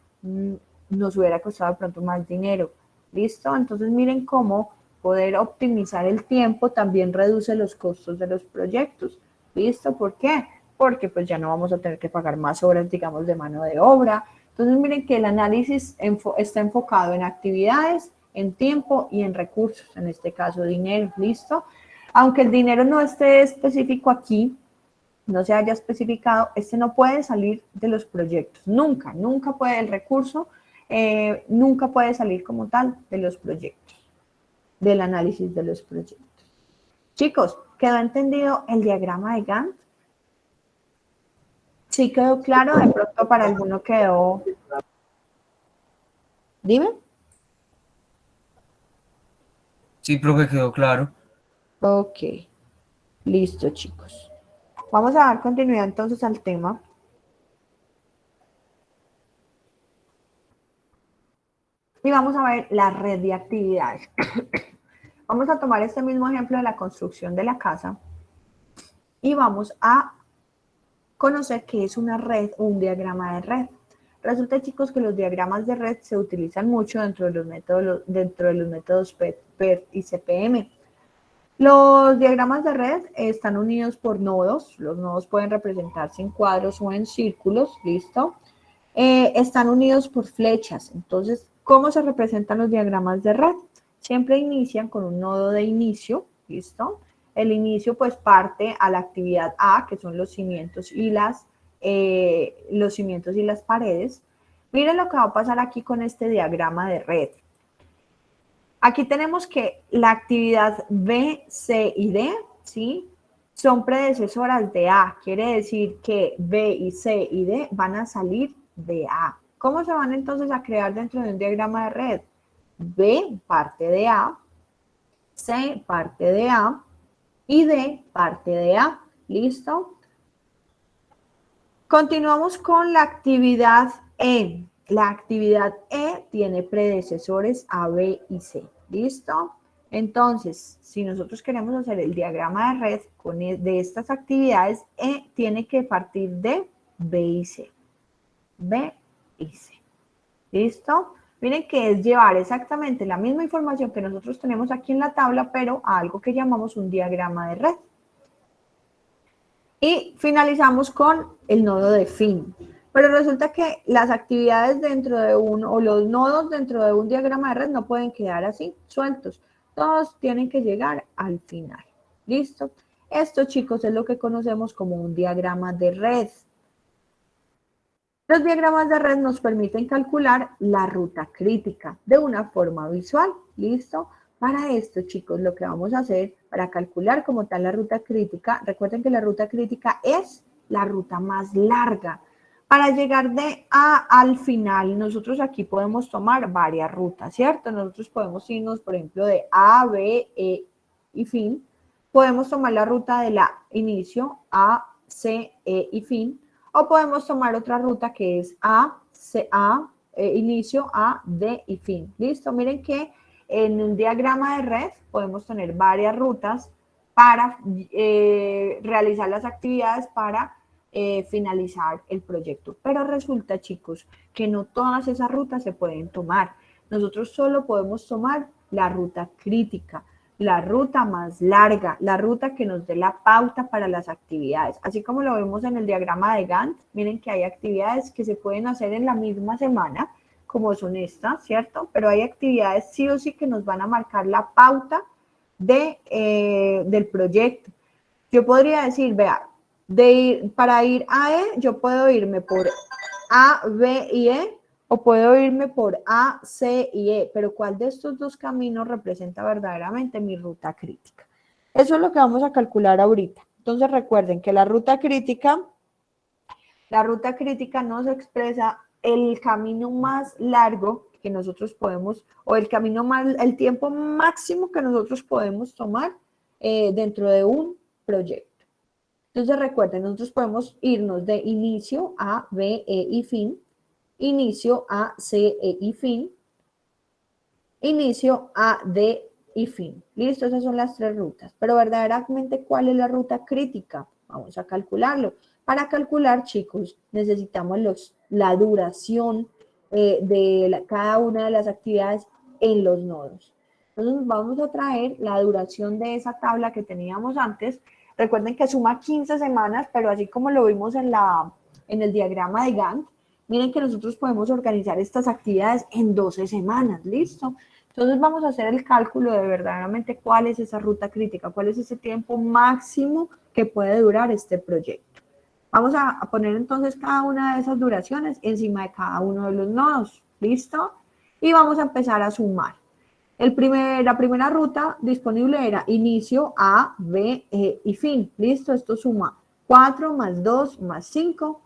Nos hubiera costado de pronto más dinero. ¿Listo? Entonces miren cómo poder optimizar el tiempo también reduce los costos de los proyectos. ¿Listo? ¿Por qué? Porque pues ya no vamos a tener que pagar más horas, digamos, de mano de obra. Entonces miren que el análisis está enfocado en actividades, en tiempo y en recursos, en este caso dinero. ¿Listo? Aunque el dinero no esté específico aquí, no se haya especificado, este no puede salir de los proyectos. Nunca, nunca puede el recurso, nunca puede salir como tal de los proyectos, del análisis de los proyectos. Chicos, ¿quedó entendido el diagrama de Gantt? ¿Sí quedó claro? De pronto para alguno quedó... Dime. Sí, profe, quedó claro. Ok, listo, chicos. Vamos a dar continuidad entonces al tema. Y vamos a ver la red de actividades. Vamos a tomar este mismo ejemplo de la construcción de la casa y vamos a conocer qué es una red o un diagrama de red. Resulta, chicos, que los diagramas de red se utilizan mucho dentro de los métodos PERT y CPM. Los diagramas de red están unidos por nodos. Los nodos pueden representarse en cuadros o en círculos, ¿listo? Están unidos por flechas. Entonces, ¿cómo se representan los diagramas de red? Siempre inician con un nodo de inicio, ¿listo? El inicio pues parte a la actividad A, que son los cimientos y las paredes. Miren lo que va a pasar aquí con este diagrama de red. Aquí tenemos que la actividad B, C y D, ¿sí? Son predecesoras de A. Quiere decir que B y C y D van a salir de A. ¿Cómo se van entonces a crear dentro de un diagrama de red? B parte de A, C parte de A y D parte de A. ¿Listo? Continuamos con la actividad E. La actividad E tiene predecesores A, B y C. ¿Listo? Entonces, si nosotros queremos hacer el diagrama de red de estas actividades, E tiene que partir de B y C. B y C. ¿Listo? Miren que es llevar exactamente la misma información que nosotros tenemos aquí en la tabla, pero a algo que llamamos un diagrama de red. Y finalizamos con el nodo de fin. Pero resulta que las actividades dentro de o los nodos dentro de un diagrama de red no pueden quedar así, sueltos. Todos tienen que llegar al final. ¿Listo? Esto, chicos, es lo que conocemos como un diagrama de red. Los diagramas de red nos permiten calcular la ruta crítica de una forma visual. ¿Listo? Para esto, chicos, lo que vamos a hacer para calcular como tal la ruta crítica, recuerden que la ruta crítica es la ruta más larga. Para llegar de A al final, nosotros aquí podemos tomar varias rutas, ¿cierto? Nosotros podemos irnos, por ejemplo, de A, B, E y fin. Podemos tomar la ruta de la inicio, A, C, E y fin. O podemos tomar otra ruta que es A, C, A, inicio, A, D y fin. ¿Listo? Miren que en un diagrama de red podemos tener varias rutas para realizar las actividades para finalizar el proyecto. Pero resulta, chicos, que no todas esas rutas se pueden tomar. Nosotros solo podemos tomar la ruta crítica, la ruta más larga, la ruta que nos dé la pauta para las actividades. Así como lo vemos en el diagrama de Gantt, miren que hay actividades que se pueden hacer en la misma semana, como son estas, ¿cierto? Pero hay actividades sí o sí que nos van a marcar la pauta del proyecto. Yo podría decir, vea, para ir a E, yo puedo irme por A, B y E, o puedo irme por A, C y E, pero ¿cuál de estos dos caminos representa verdaderamente mi ruta crítica? Eso es lo que vamos a calcular ahorita. Entonces recuerden que la ruta crítica nos expresa el camino más largo que nosotros podemos, o el tiempo máximo que nosotros podemos tomar dentro de un proyecto. Entonces recuerden, nosotros podemos irnos de inicio a B, E y fin, inicio a C, E y fin, inicio a D y fin. ¿Listo? Esas son las tres rutas. Pero verdaderamente, ¿cuál es la ruta crítica? Vamos a calcularlo. Para calcular, chicos, necesitamos la duración de cada una de las actividades en los nodos. Entonces vamos a traer la duración de esa tabla que teníamos antes. Recuerden que suma 15 semanas, pero así como lo vimos en el diagrama de Gantt, miren que nosotros podemos organizar estas actividades en 12 semanas, ¿listo? Entonces vamos a hacer el cálculo de verdaderamente cuál es esa ruta crítica, cuál es ese tiempo máximo que puede durar este proyecto. Vamos a poner entonces cada una de esas duraciones encima de cada uno de los nodos, ¿listo? Y vamos a empezar a sumar. La primera ruta disponible era inicio, A, B, E y fin, ¿listo? Esto suma 4 más 2 más 5,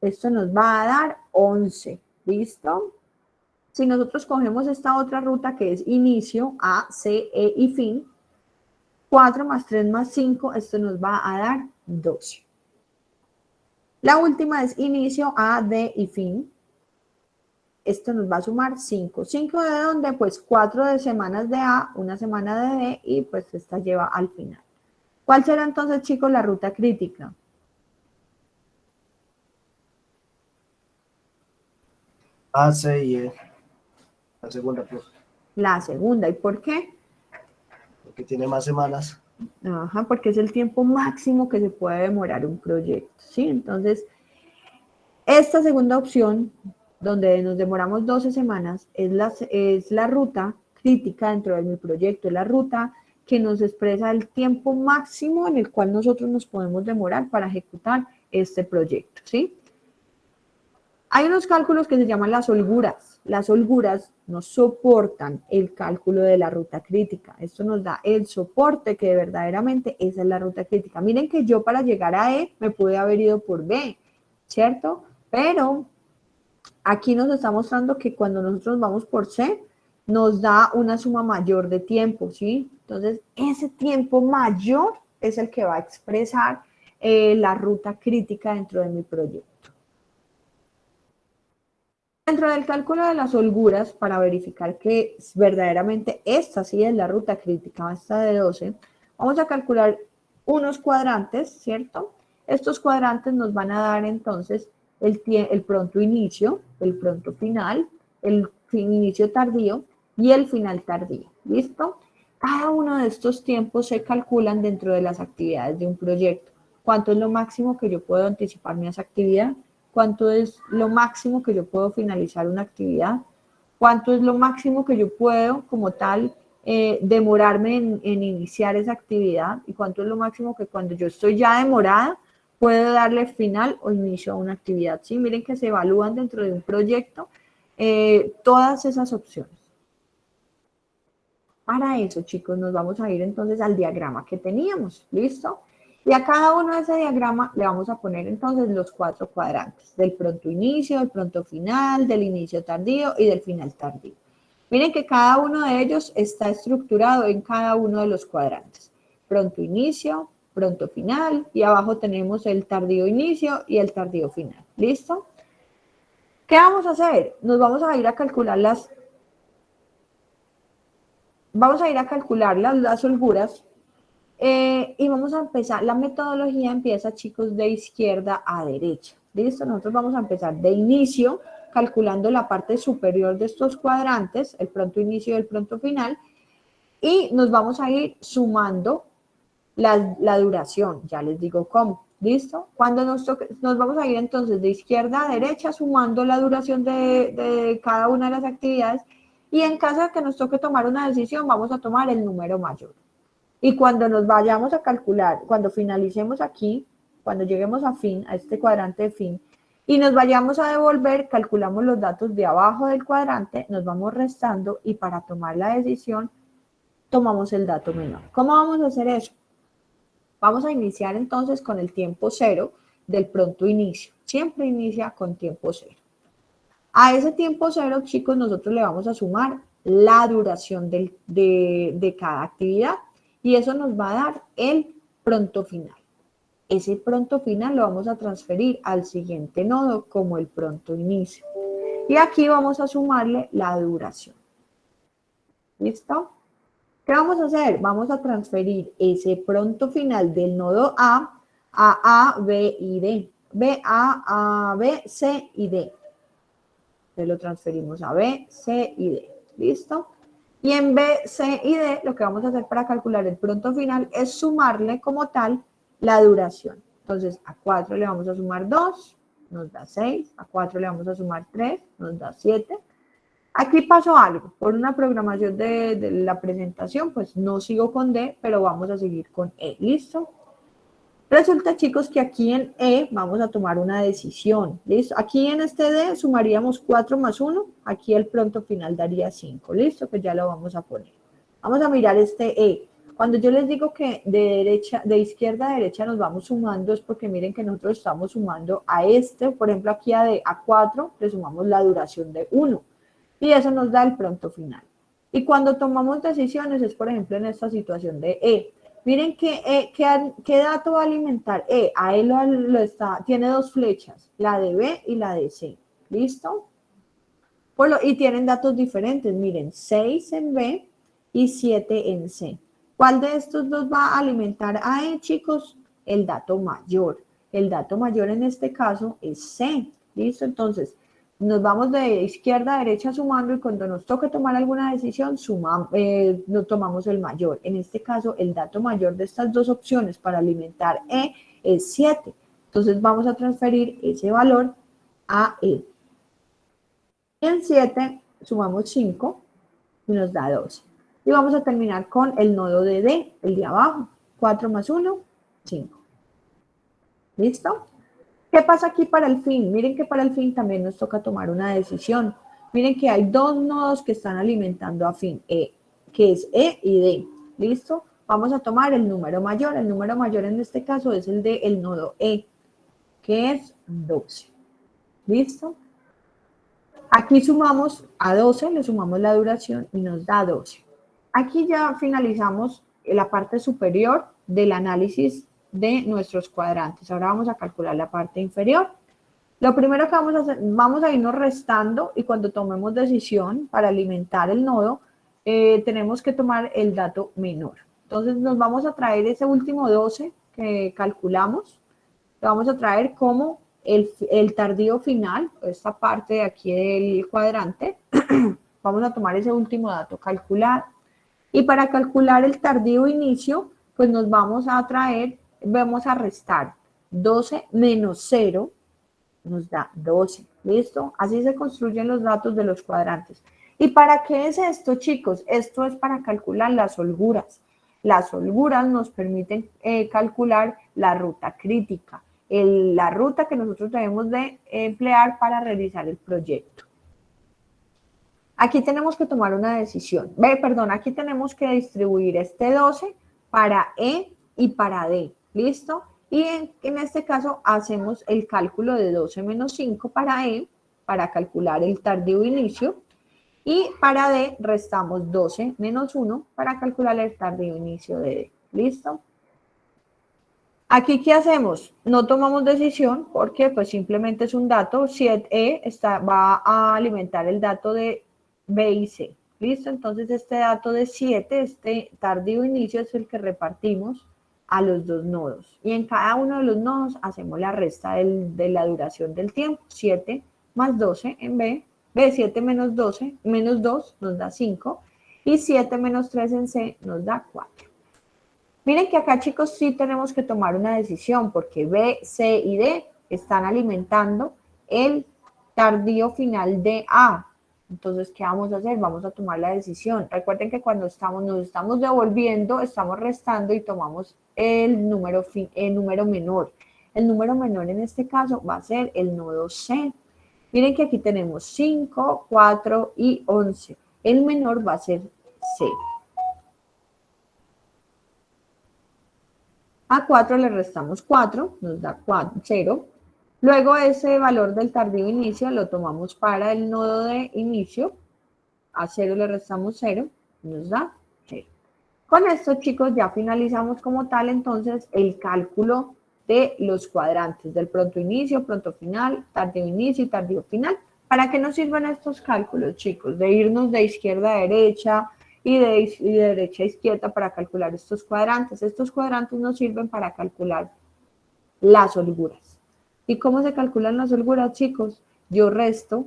esto nos va a dar 11, ¿listo? Si nosotros cogemos esta otra ruta que es inicio, A, C, E y fin, 4 más 3 más 5, esto nos va a dar 12. La última es inicio, A, D y fin. Esto nos va a sumar 5. ¿5 de dónde? Pues 4 de semanas de A, una semana de D y pues esta lleva al final. ¿Cuál será entonces, chicos, la ruta crítica? A, C y E. La segunda, pues. La segunda. ¿Y por qué? Porque tiene más semanas. Ajá, porque es el tiempo máximo que se puede demorar un proyecto, ¿sí? Entonces, esta segunda opción, donde nos demoramos 12 semanas, es la ruta crítica dentro de mi proyecto, es la ruta que nos expresa el tiempo máximo en el cual nosotros nos podemos demorar para ejecutar este proyecto, ¿sí? Hay unos cálculos que se llaman las holguras. Las holguras nos soportan el cálculo de la ruta crítica. Esto nos da el soporte que verdaderamente esa es la ruta crítica. Miren que yo para llegar a E me pude haber ido por B, ¿cierto? Pero aquí nos está mostrando que cuando nosotros vamos por C, nos da una suma mayor de tiempo, ¿sí? Entonces, ese tiempo mayor es el que va a expresar la ruta crítica dentro de mi proyecto. Dentro del cálculo de las holguras, para verificar que verdaderamente esta sí es la ruta crítica, esta de 12, vamos a calcular unos cuadrantes, ¿cierto? Estos cuadrantes nos van a dar entonces el pronto inicio, el pronto final, el inicio tardío y el final tardío, ¿listo? Cada uno de estos tiempos se calculan dentro de las actividades de un proyecto. ¿Cuánto es lo máximo que yo puedo anticiparme a esa actividad? ¿Cuánto es lo máximo que yo puedo finalizar una actividad? ¿Cuánto es lo máximo que yo puedo, como tal, demorarme en iniciar esa actividad? ¿Y cuánto es lo máximo que cuando yo estoy ya demorada, puedo darle final o inicio a una actividad? Sí, miren que se evalúan dentro de un proyecto todas esas opciones. Para eso, chicos, nos vamos a ir entonces al diagrama que teníamos, ¿listo? Y a cada uno de ese diagrama le vamos a poner entonces los 4 cuadrantes, del pronto inicio, del pronto final, del inicio tardío y del final tardío. Miren que cada uno de ellos está estructurado en cada uno de los cuadrantes. Pronto inicio, pronto final, y abajo tenemos el tardío inicio y el tardío final. ¿Listo? ¿Qué vamos a hacer? Nos vamos a ir a calcular las holguras y vamos a empezar. La metodología empieza, chicos, de izquierda a derecha. ¿Listo? Nosotros vamos a empezar de inicio, calculando la parte superior de estos cuadrantes, el pronto inicio y el pronto final, y nos vamos a ir sumando la duración. Ya les digo cómo. ¿Listo? Cuando nos vamos a ir entonces de izquierda a derecha, sumando la duración de cada una de las actividades, y en caso de que nos toque tomar una decisión, vamos a tomar el número mayor. Y cuando nos vayamos a calcular, cuando finalicemos aquí, cuando lleguemos a fin, a este cuadrante de fin, y nos vayamos a devolver, calculamos los datos de abajo del cuadrante, nos vamos restando y para tomar la decisión, tomamos el dato menor. ¿Cómo vamos a hacer eso? Vamos a iniciar entonces con el tiempo cero del pronto inicio. Siempre inicia con tiempo cero. A ese tiempo cero, chicos, nosotros le vamos a sumar la duración de cada actividad y eso nos va a dar el pronto final. Ese pronto final lo vamos a transferir al siguiente nodo como el pronto inicio. Y aquí vamos a sumarle la duración. ¿Listo? ¿Qué vamos a hacer? Vamos a transferir ese pronto final del nodo A, B y D. A, B, C y D. Entonces lo transferimos a B, C y D. ¿Listo? Y en B, C y D lo que vamos a hacer para calcular el pronto final es sumarle como tal la duración. Entonces a 4 le vamos a sumar 2, nos da 6. A 4 le vamos a sumar 3, nos da 7. Aquí pasó algo. Por una programación de la presentación, pues no sigo con D, pero vamos a seguir con E. ¿Listo? Resulta, chicos, que aquí en E vamos a tomar una decisión. ¿Listo? Aquí en este D sumaríamos 4 más 1. Aquí el pronto final daría 5. ¿Listo? Pues ya lo vamos a poner. Vamos a mirar este E. Cuando yo les digo que de izquierda a derecha nos vamos sumando, es porque miren que nosotros estamos sumando a este, por ejemplo, aquí a 4 le sumamos la duración de 1. Y eso nos da el pronto final. Y cuando tomamos decisiones es, por ejemplo, en esta situación de E. Miren qué dato va a alimentar E. A E tiene 2 flechas, la de B y la de C. ¿Listo? Y tienen datos diferentes. Miren, 6 en B y 7 en C. ¿Cuál de estos dos va a alimentar a E, chicos? El dato mayor. El dato mayor en este caso es C. ¿Listo? Entonces, nos vamos de izquierda a derecha sumando y cuando nos toque tomar alguna decisión, no tomamos el mayor. En este caso, el dato mayor de estas dos opciones para alimentar E es 7. Entonces, vamos a transferir ese valor a E. Y en 7 sumamos 5 y nos da 12. Y vamos a terminar con el nodo de D, el de abajo. 4 más 1, 5. ¿Listo? ¿Qué pasa aquí para el fin? Miren que para el fin también nos toca tomar una decisión. Miren que hay 2 nodos que están alimentando a fin, E, que es E y D. ¿Listo? Vamos a tomar el número mayor. El número mayor en este caso es el del nodo E, que es 12. ¿Listo? Aquí sumamos a 12, le sumamos la duración y nos da 12. Aquí ya finalizamos la parte superior del análisis de nuestros cuadrantes. Ahora vamos a calcular la parte inferior. Lo primero que vamos a hacer, vamos a irnos restando y cuando tomemos decisión para alimentar el nodo, tenemos que tomar el dato menor. Entonces nos vamos a traer ese último 12 que calculamos, lo vamos a traer como el tardío final, esta parte de aquí del cuadrante. Vamos a tomar ese último dato calculado. Y para calcular el tardío inicio, pues nos vamos a traer, vamos a restar 12 menos 0, nos da 12, ¿listo? Así se construyen los datos de los cuadrantes. ¿Y para qué es esto, chicos? Esto es para calcular las holguras. Las holguras nos permiten calcular la ruta crítica, la ruta que nosotros debemos de emplear para realizar el proyecto. Aquí tenemos que tomar una decisión. Aquí tenemos que distribuir este 12 para E y para D, ¿listo? Y en este caso hacemos el cálculo de 12 menos 5 para E, para calcular el tardío inicio, y para D restamos 12 menos 1 para calcular el tardío inicio de D, ¿listo? Aquí, ¿qué hacemos? No tomamos decisión porque pues simplemente es un dato, si E va a alimentar el dato de B y C, ¿listo? Entonces este dato de 7, este tardío inicio es el que repartimos a los dos nodos. Y en cada uno de los nodos hacemos la resta de la duración del tiempo. 7 más 12 en B, 7 menos 12, menos 2 nos da 5, y 7 menos 3 en C nos da 4. Miren que acá, chicos, sí tenemos que tomar una decisión, porque B, C y D están alimentando el tardío final de A. Entonces, ¿qué vamos a hacer? Vamos a tomar la decisión. Recuerden que cuando nos estamos devolviendo, estamos restando y tomamos el número menor. El número menor en este caso va a ser el nodo C. Miren que aquí tenemos 5, 4 y 11. El menor va a ser C. A 4 le restamos 4, nos da 0. Luego ese valor del tardío inicio lo tomamos para el nodo de inicio. A 0 le restamos 0, nos da 0. Con esto, chicos, ya finalizamos como tal entonces el cálculo de los cuadrantes del pronto inicio, pronto final, tardío inicio y tardío final. ¿Para qué nos sirven estos cálculos, chicos? De irnos de izquierda a derecha y de derecha a izquierda para calcular estos cuadrantes. Estos cuadrantes nos sirven para calcular las holguras. ¿Y cómo se calculan las holguras, chicos? Yo resto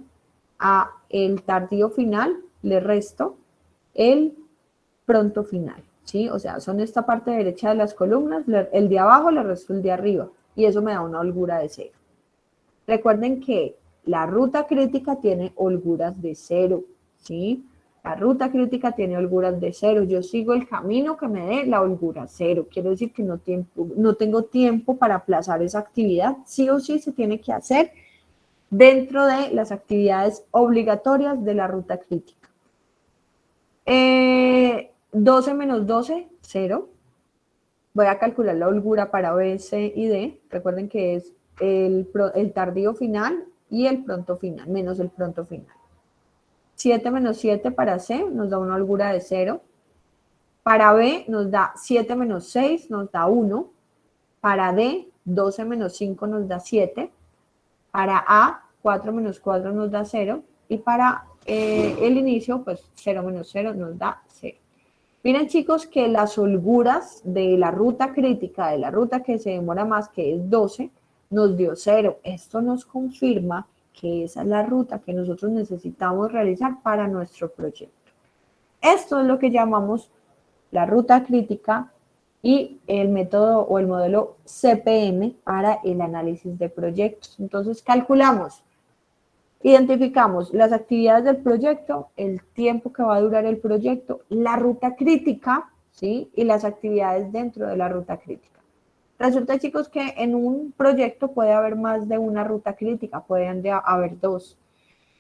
a el tardío final, le resto el pronto final, ¿sí? O sea, son esta parte derecha de las columnas, el de abajo le resto el de arriba, y eso me da una holgura de 0. Recuerden que la ruta crítica tiene holguras de 0, ¿sí? La ruta crítica tiene holguras de 0. Yo sigo el camino que me dé la holgura 0. Quiere decir que no tengo tiempo para aplazar esa actividad. Sí o sí se tiene que hacer dentro de las actividades obligatorias de la ruta crítica. 12 menos 12, 0. Voy a calcular la holgura para B, C y D. Recuerden que es el tardío final y el pronto final, menos el pronto final. 7 menos 7 para C nos da una holgura de 0. Para B nos da 7 menos 6, nos da 1. Para D, 12 menos 5 nos da 7. Para A, 4 menos 4 nos da 0. Y para el inicio, pues 0 menos 0 nos da 0. Miren, chicos, que las holguras de la ruta crítica, de la ruta que se demora más, que es 12, nos dio 0. Esto nos confirma que esa es la ruta que nosotros necesitamos realizar para nuestro proyecto. Esto es lo que llamamos la ruta crítica y el método o el modelo CPM para el análisis de proyectos. Entonces, calculamos, identificamos las actividades del proyecto, el tiempo que va a durar el proyecto, la ruta crítica, ¿sí? Y las actividades dentro de la ruta crítica. Resulta, chicos, que en un proyecto puede haber más de una ruta crítica, pueden haber 2.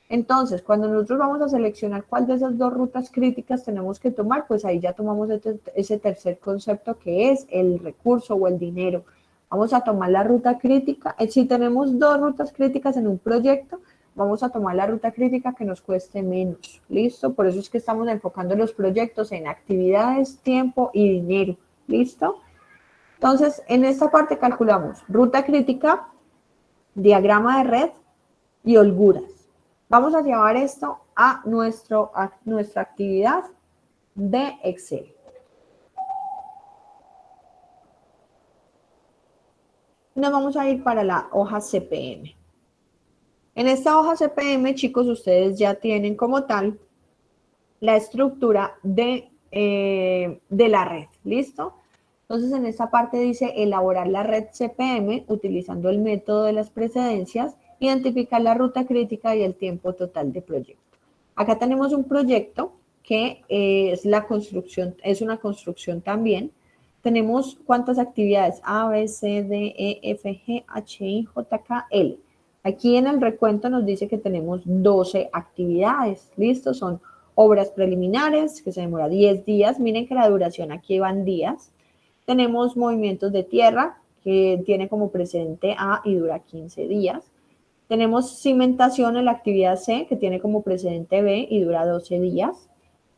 Entonces, cuando nosotros vamos a seleccionar cuál de esas 2 rutas críticas tenemos que tomar, pues ahí ya tomamos ese tercer concepto que es el recurso o el dinero. Vamos a tomar la ruta crítica. Si tenemos 2 rutas críticas en un proyecto, vamos a tomar la ruta crítica que nos cueste menos, ¿listo? Por eso es que estamos enfocando los proyectos en actividades, tiempo y dinero, ¿listo? Entonces, en esta parte calculamos ruta crítica, diagrama de red y holguras. Vamos a llevar esto a nuestra actividad de Excel. Nos vamos a ir para la hoja CPM. En esta hoja CPM, chicos, ustedes ya tienen como tal la estructura de la red, ¿listo? Entonces, en esta parte dice elaborar la red CPM utilizando el método de las precedencias, identificar la ruta crítica y el tiempo total de proyecto. Acá tenemos un proyecto que es la construcción, es una construcción también. Tenemos cuántas actividades, A, B, C, D, E, F, G, H, I, J, K, L. Aquí en el recuento nos dice que tenemos 12 actividades, ¿listo? Son obras preliminares, que se demora 10 días. Miren que la duración aquí van días. Tenemos movimientos de tierra, que tiene como precedente A y dura 15 días. Tenemos cimentación en la actividad C, que tiene como precedente B y dura 12 días.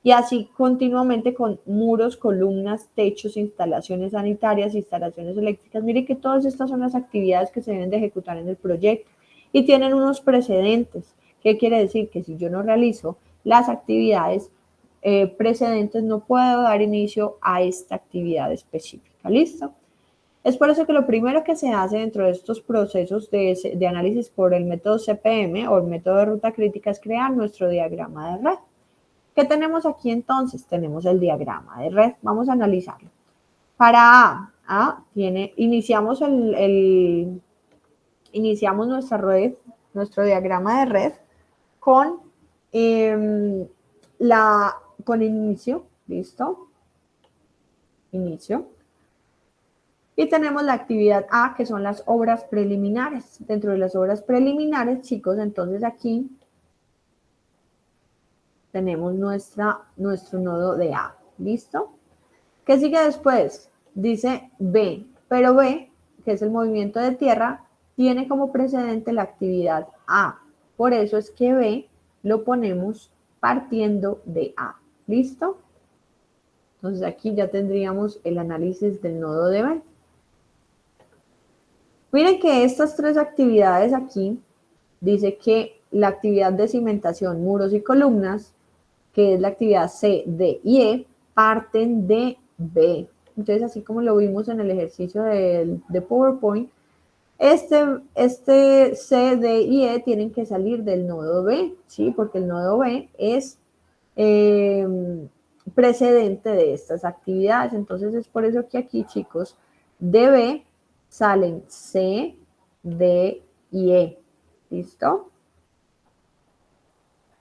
Y así continuamente con muros, columnas, techos, instalaciones sanitarias, instalaciones eléctricas. Miren que todas estas son las actividades que se deben de ejecutar en el proyecto y tienen unos precedentes. ¿Qué quiere decir? Que si yo no realizo las actividades precedentes, no puedo dar inicio a esta actividad específica. ¿Listo? Es por eso que lo primero que se hace dentro de estos procesos de análisis por el método CPM o el método de ruta crítica es crear nuestro diagrama de red. ¿Qué tenemos aquí entonces? Tenemos el diagrama de red. Vamos a analizarlo. Para iniciamos iniciamos nuestra red, nuestro diagrama de red con con inicio, ¿listo? Inicio. Y tenemos la actividad A, que son las obras preliminares. Dentro de las obras preliminares, chicos, entonces aquí tenemos nuestro nodo de A, ¿listo? ¿Qué sigue después? Dice B, pero B, que es el movimiento de tierra, tiene como precedente la actividad A. Por eso es que B lo ponemos partiendo de A, ¿listo? Entonces aquí ya tendríamos el análisis del nodo de B. Miren que estas tres actividades aquí, dice que la actividad de cimentación, muros y columnas, que es la actividad C, D y E, parten de B. Entonces, así como lo vimos en el ejercicio de PowerPoint, este C, D y E tienen que salir del nodo B, ¿sí? Porque el nodo B es precedente de estas actividades. Entonces, es por eso que aquí, chicos, de B salen C, D y E. ¿Listo?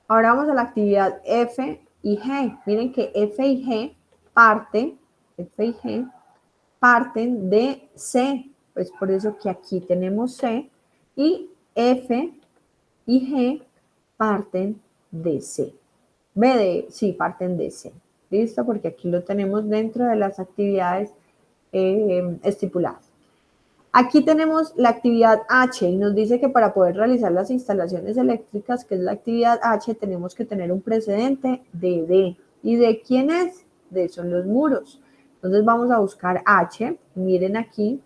Ahora vamos a la actividad F y G. Miren que F y G parten de C. Pues por eso que aquí tenemos C y F y G parten de C. Sí, parten de C. ¿Listo? Porque aquí lo tenemos dentro de las actividades estipuladas. Aquí tenemos la actividad H y nos dice que para poder realizar las instalaciones eléctricas, que es la actividad H, tenemos que tener un precedente de D. ¿Y de quién es? D son los muros. Entonces vamos a buscar H. Miren aquí.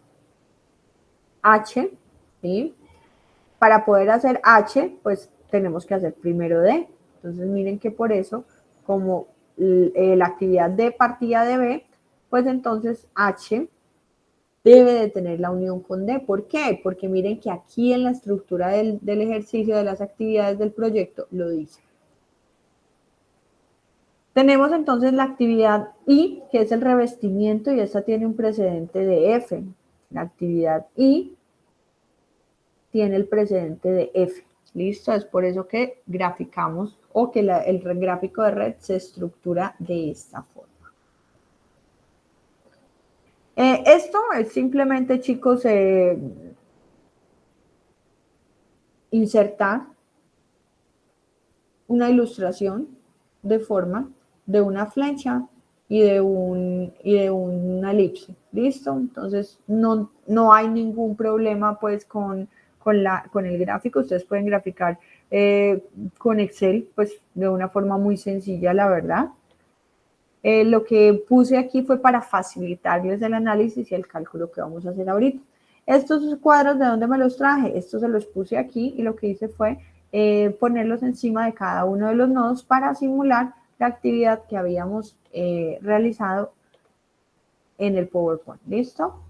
H, ¿sí? Para poder hacer H, pues tenemos que hacer primero D. Entonces miren que por eso, como la actividad D partía de B, pues entonces H debe de tener la unión con D. ¿Por qué? Porque miren que aquí en la estructura del ejercicio de las actividades del proyecto lo dice. Tenemos entonces la actividad I, que es el revestimiento, y esta tiene un precedente de F. La actividad I tiene el precedente de F. ¿Listo? Es por eso que graficamos o que el gráfico de red se estructura de esta forma. Esto es simplemente, chicos, insertar una ilustración de forma de una flecha y de una elipse. ¿Listo? Entonces, no hay ningún problema pues con el gráfico. Ustedes pueden graficar con Excel, pues de una forma muy sencilla, la verdad. Lo que puse aquí fue para facilitarles el análisis y el cálculo que vamos a hacer ahorita. Estos cuadros, ¿de dónde me los traje? Estos se los puse aquí y lo que hice fue ponerlos encima de cada uno de los nodos para simular la actividad que habíamos realizado en el PowerPoint. ¿Listo?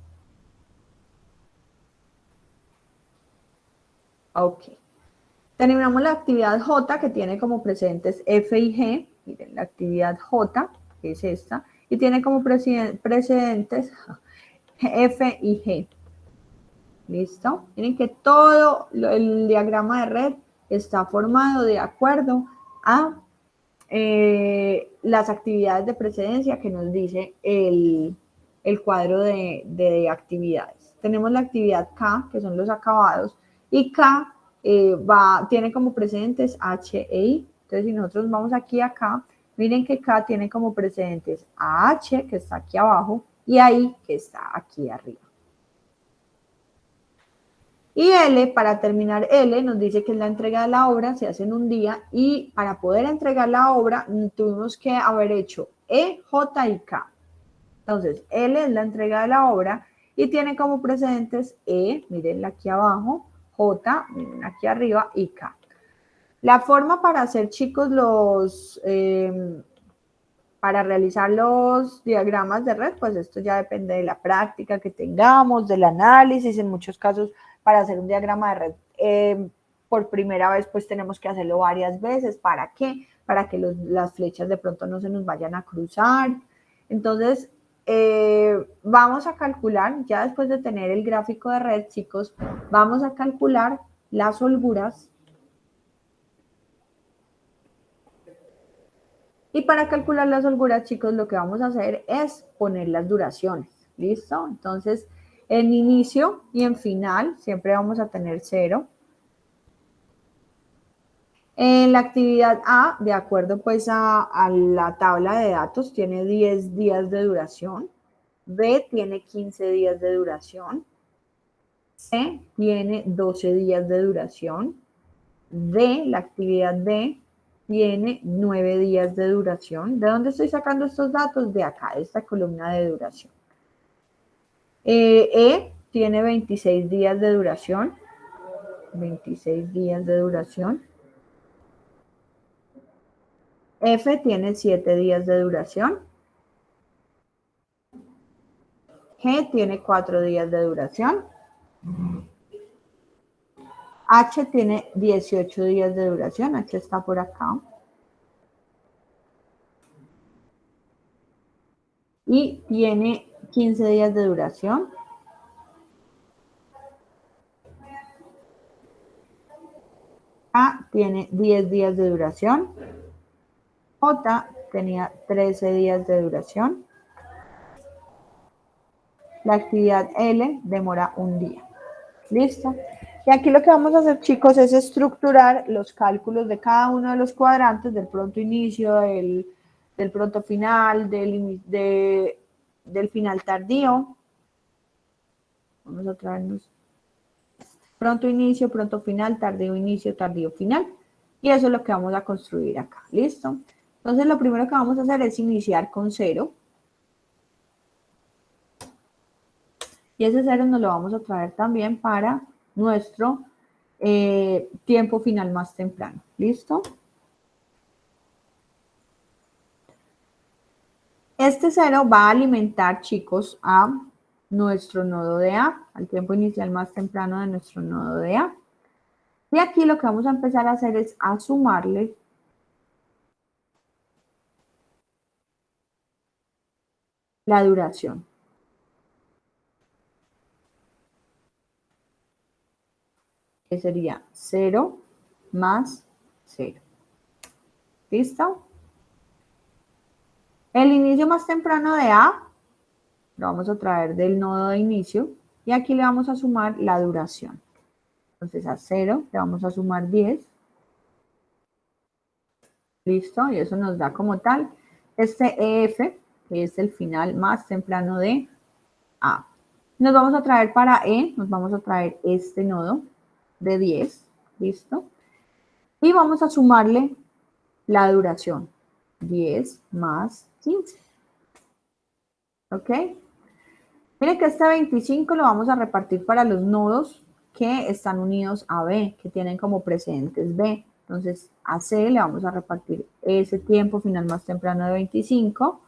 Ok. Terminamos la actividad J, que tiene como precedentes F y G. Miren, la actividad J, que es esta, y tiene como precedentes F y G. ¿Listo? Miren que todo el diagrama de red está formado de acuerdo a las actividades de precedencia que nos dice el cuadro de actividades. Tenemos la actividad K, que son los acabados, y K tiene como precedentes H e I. Entonces, si nosotros vamos aquí a K, miren que K tiene como precedentes a H, que está aquí abajo, y a I, que está aquí arriba. Y L, para terminar L, nos dice que es la entrega de la obra, se hace en un día, y para poder entregar la obra tuvimos que haber hecho E, J y K. Entonces, L es la entrega de la obra y tiene como precedentes E, miren aquí abajo, J, miren aquí arriba, y K. La forma para hacer, chicos, para realizar los diagramas de red, pues esto ya depende de la práctica que tengamos, del análisis. En muchos casos, para hacer un diagrama de red por primera vez, pues tenemos que hacerlo varias veces. ¿Para qué? Para que las flechas de pronto no se nos vayan a cruzar. Entonces, vamos a calcular, ya después de tener el gráfico de red, chicos, vamos a calcular las holguras. Y para calcular las holguras, chicos, lo que vamos a hacer es poner las duraciones. ¿Listo? Entonces, en inicio y en final siempre vamos a tener 0. En la actividad A, de acuerdo pues a la tabla de datos, tiene 10 días de duración. B tiene 15 días de duración. C tiene 12 días de duración. D, la actividad D, tiene 9 días de duración. ¿De dónde estoy sacando estos datos? De acá, de esta columna de duración. E tiene 26 días de duración. 26 días de duración. F tiene 7 días de duración. G tiene 4 días de duración. H tiene 18 días de duración. H está por acá. Y tiene 15 días de duración. A tiene 10 días de duración. J tenía 13 días de duración. La actividad L demora un día. ¿Listo? Y aquí lo que vamos a hacer, chicos, es estructurar los cálculos de cada uno de los cuadrantes, del pronto inicio, del pronto final, del final tardío. Vamos a traernos pronto inicio, pronto final, tardío inicio, tardío final. Y eso es lo que vamos a construir acá. ¿Listo? Entonces, lo primero que vamos a hacer es iniciar con 0. Y ese 0 nos lo vamos a traer también para nuestro tiempo final más temprano. ¿Listo? Este 0 va a alimentar, chicos, a nuestro nodo de A, al tiempo inicial más temprano de nuestro nodo de A. Y aquí lo que vamos a empezar a hacer es a sumarle la duración. Que sería 0 más 0. ¿Listo? El inicio más temprano de A lo vamos a traer del nodo de inicio y aquí le vamos a sumar la duración. Entonces a 0 le vamos a sumar 10. ¿Listo? Y eso nos da como tal este EF, que es el final más temprano de A. Nos vamos a traer para E, nos vamos a traer este nodo de 10. ¿Listo? Y vamos a sumarle la duración. 10 más 15. ¿Ok? Miren que este 25 lo vamos a repartir para los nodos que están unidos a B, que tienen como precedentes B. Entonces, a C le vamos a repartir ese tiempo final más temprano de 25.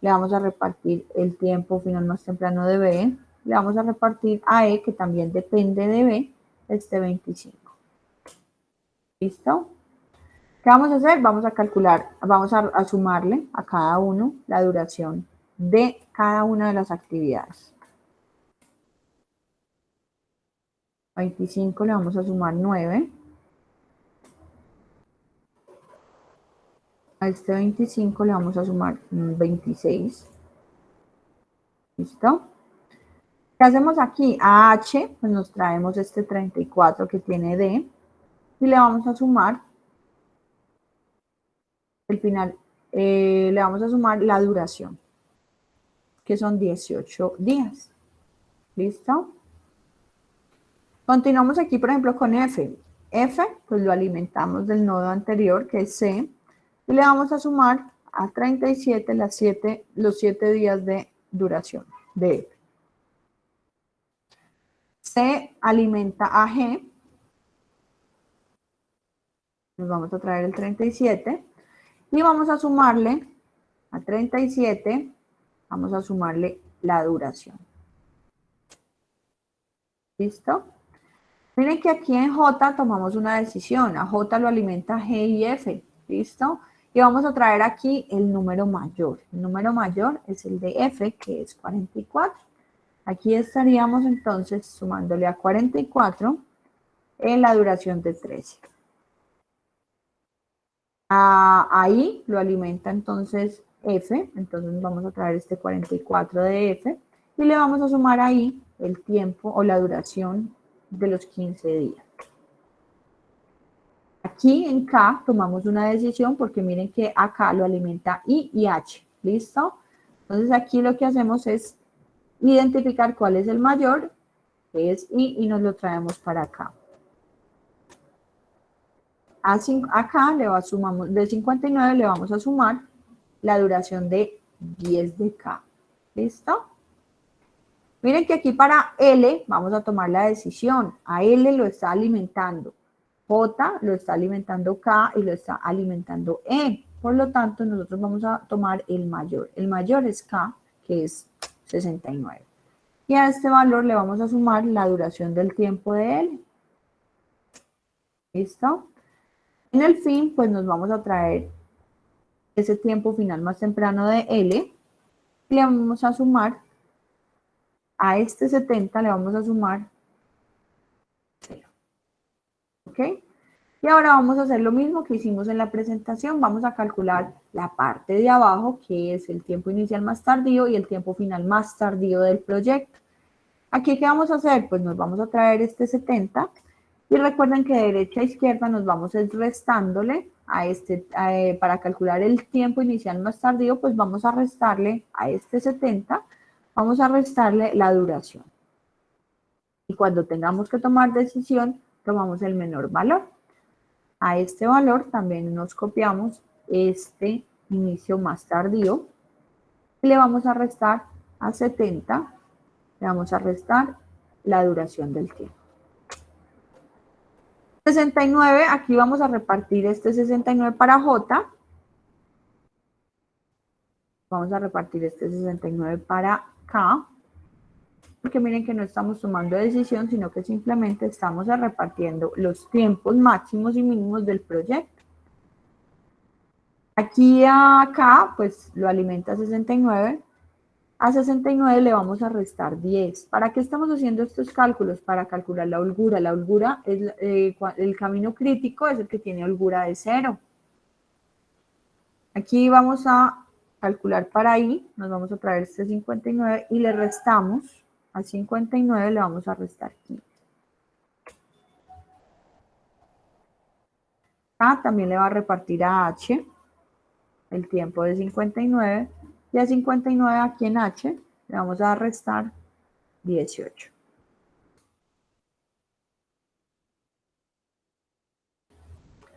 Le vamos a repartir el tiempo final más temprano de B. Le vamos a repartir a E, que también depende de B, este 25. ¿Listo? ¿Qué vamos a hacer? Vamos a calcular, vamos a sumarle a cada uno la duración de cada una de las actividades. 25 le vamos a sumar 9. A este 25 le vamos a sumar 26. ¿Listo? ¿Qué hacemos aquí? A H, pues nos traemos este 34 que tiene D y le vamos a sumar el final, le vamos a sumar la duración, que son 18 días. ¿Listo? Continuamos aquí, por ejemplo, con F. F, pues lo alimentamos del nodo anterior, que es C, y le vamos a sumar a 37 los 7 días de duración de F. C alimenta a G, nos vamos a traer el 37, y vamos a sumarle a 37, vamos a sumarle la duración. ¿Listo? Miren que aquí en J tomamos una decisión. A J lo alimenta G y F. ¿Listo? Y vamos a traer aquí el número mayor. El número mayor es el de F, que es 44. Aquí estaríamos entonces sumándole a 44 en la duración de 13. Ahí lo alimenta entonces F. Entonces vamos a traer este 44 de F. Y le vamos a sumar ahí el tiempo o la duración de los 15 días. Aquí en K tomamos una decisión porque miren que acá lo alimenta I y H. ¿Listo? Entonces aquí lo que hacemos es identificar cuál es el mayor, que es I, y nos lo traemos para acá. Acá sumamos, de 59 le vamos a sumar la duración de 10 de K. ¿Listo? Miren que aquí para L vamos a tomar la decisión. A L lo está alimentando J, lo está alimentando K y lo está alimentando E. Por lo tanto, nosotros vamos a tomar el mayor. El mayor es K, que es 69. Y a este valor le vamos a sumar la duración del tiempo de L. ¿Listo? En el fin, pues nos vamos a traer ese tiempo final más temprano de L. Y le vamos a sumar a este 70, le vamos a sumar 0. ¿Ok? Y ahora vamos a hacer lo mismo que hicimos en la presentación. Vamos a calcular la parte de abajo, que es el tiempo inicial más tardío y el tiempo final más tardío del proyecto. Aquí, ¿qué vamos a hacer? Pues nos vamos a traer este 70 y recuerden que de derecha a izquierda nos vamos a ir restándole para calcular el tiempo inicial más tardío, pues vamos a restarle a este 70, vamos a restarle la duración. Y cuando tengamos que tomar decisión, tomamos el menor valor. A este valor también nos copiamos este inicio más tardío y le vamos a restar a 70, le vamos a restar la duración del tiempo. 69, aquí vamos a repartir este 69 para J. Vamos a repartir este 69 para K. Porque miren que no estamos tomando decisión, sino que simplemente estamos repartiendo los tiempos máximos y mínimos del proyecto. Aquí acá, pues lo alimenta 69. A 69 le vamos a restar 10. ¿Para qué estamos haciendo estos cálculos? Para calcular la holgura. La holgura es el camino crítico, es el que tiene holgura de 0. Aquí vamos a calcular para I, nos vamos a traer este 59 y le restamos. A 59 le vamos a restar 15. Acá también le va a repartir a H el tiempo de 59 y a 59 aquí en H le vamos a restar 18.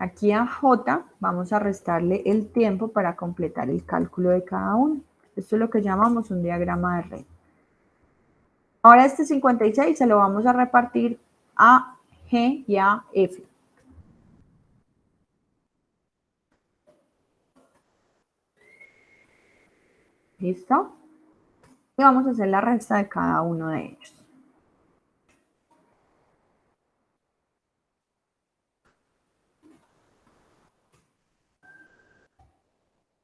Aquí a J vamos a restarle el tiempo para completar el cálculo de cada uno. Esto es lo que llamamos un diagrama de red. Ahora este 56 se lo vamos a repartir a G y a F. ¿Listo? Y vamos a hacer la resta de cada uno de ellos.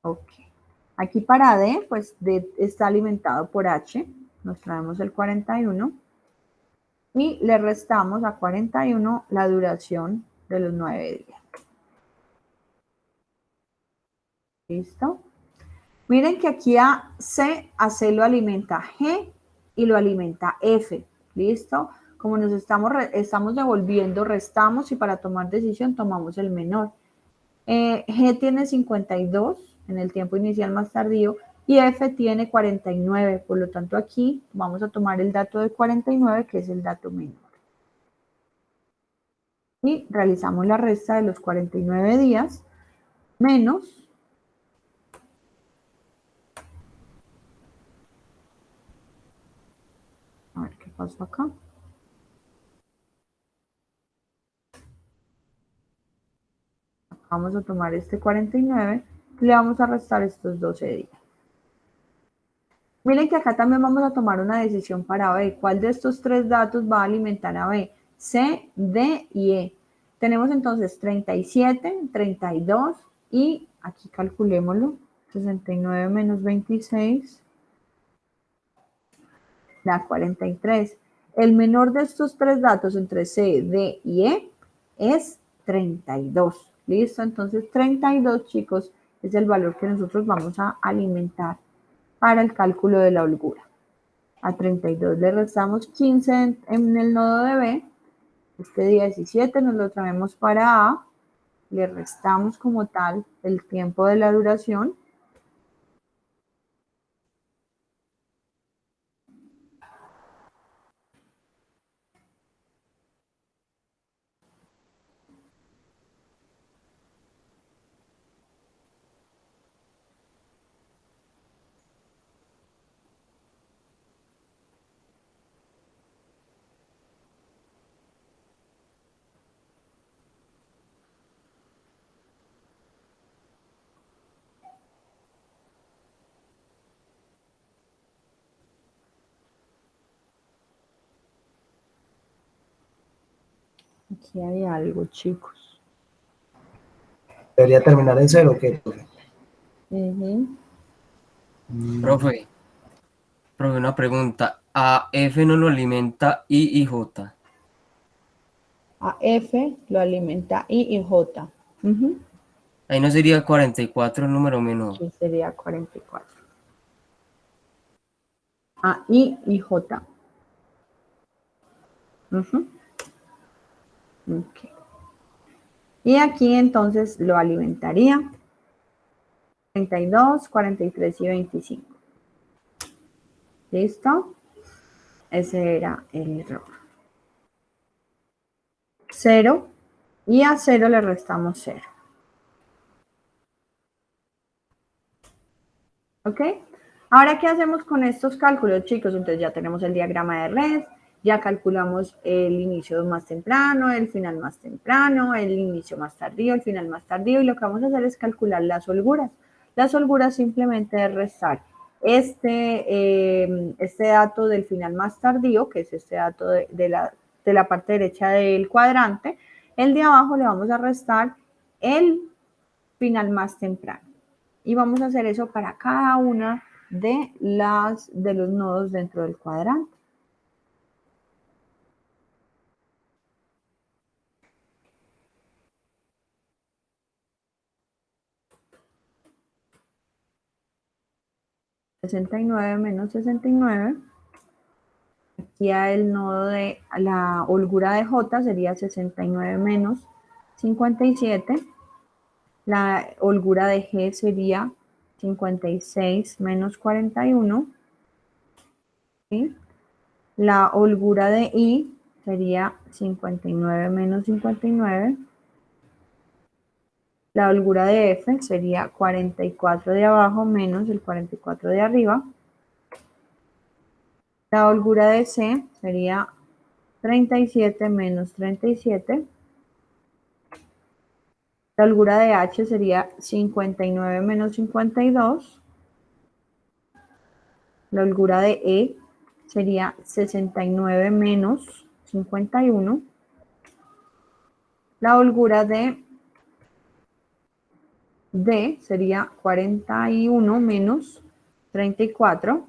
Ok. Aquí para D, pues D está alimentado por H. Nos traemos el 41. Y le restamos a 41 la duración de los 9 días. ¿Listo? Miren que aquí a C lo alimenta G y lo alimenta F. ¿Listo? Como nos estamos devolviendo, restamos y para tomar decisión tomamos el menor. G tiene 52 en el tiempo inicial más tardío y F tiene 49. Por lo tanto, aquí vamos a tomar el dato de 49, que es el dato menor. Y realizamos la resta de los 49 días menos a ver qué pasó acá. Vamos a tomar este 49 y le vamos a restar estos 12 días. Miren que acá también vamos a tomar una decisión para B. ¿Cuál de estos tres datos va a alimentar a B? C, D y E. Tenemos entonces 37, 32 y aquí calculémoslo. 69 menos 26 da 43. El menor de estos tres datos entre C, D y E es 32. ¿Listo? Entonces 32, chicos, es el valor que nosotros vamos a alimentar para el cálculo de la holgura. A 32 le restamos 15 en el nodo de B. Este 17 nos lo traemos para A. Le restamos como tal el tiempo de la duración. Aquí hay algo, chicos. Debería terminar en cero, ¿qué? Profe, una pregunta. ¿A F no lo alimenta I y J? A F lo alimenta I y J. Ahí no sería 44 el número menor. Aquí sería 44. A I y J. Okay. Y aquí entonces lo alimentaría 32, 43 y 25. ¿Listo? Ese era el error. 0 y a 0 le restamos 0. ¿Ok? Ahora, ¿qué hacemos con estos cálculos, chicos? Entonces ya tenemos el diagrama de red, ya calculamos el inicio más temprano, el final más temprano, el inicio más tardío, el final más tardío, y lo que vamos a hacer es calcular las holguras. Las holguras simplemente es restar este dato del final más tardío, que es este dato de la parte derecha del cuadrante. El de abajo le vamos a restar el final más temprano. Y vamos a hacer eso para cada una de los nodos dentro del cuadrante. $69 menos 69. Aquí el nodo de la holgura de J sería 69 menos 57. La holgura de G sería 56 menos 41. ¿Sí? La holgura de I sería 59 menos 59. La holgura de F sería 44 de abajo menos el 44 de arriba. La holgura de C sería 37 menos 37. La holgura de H sería 59 menos 52. La holgura de E sería 69 menos 51. La holgura de D sería 41 menos 34.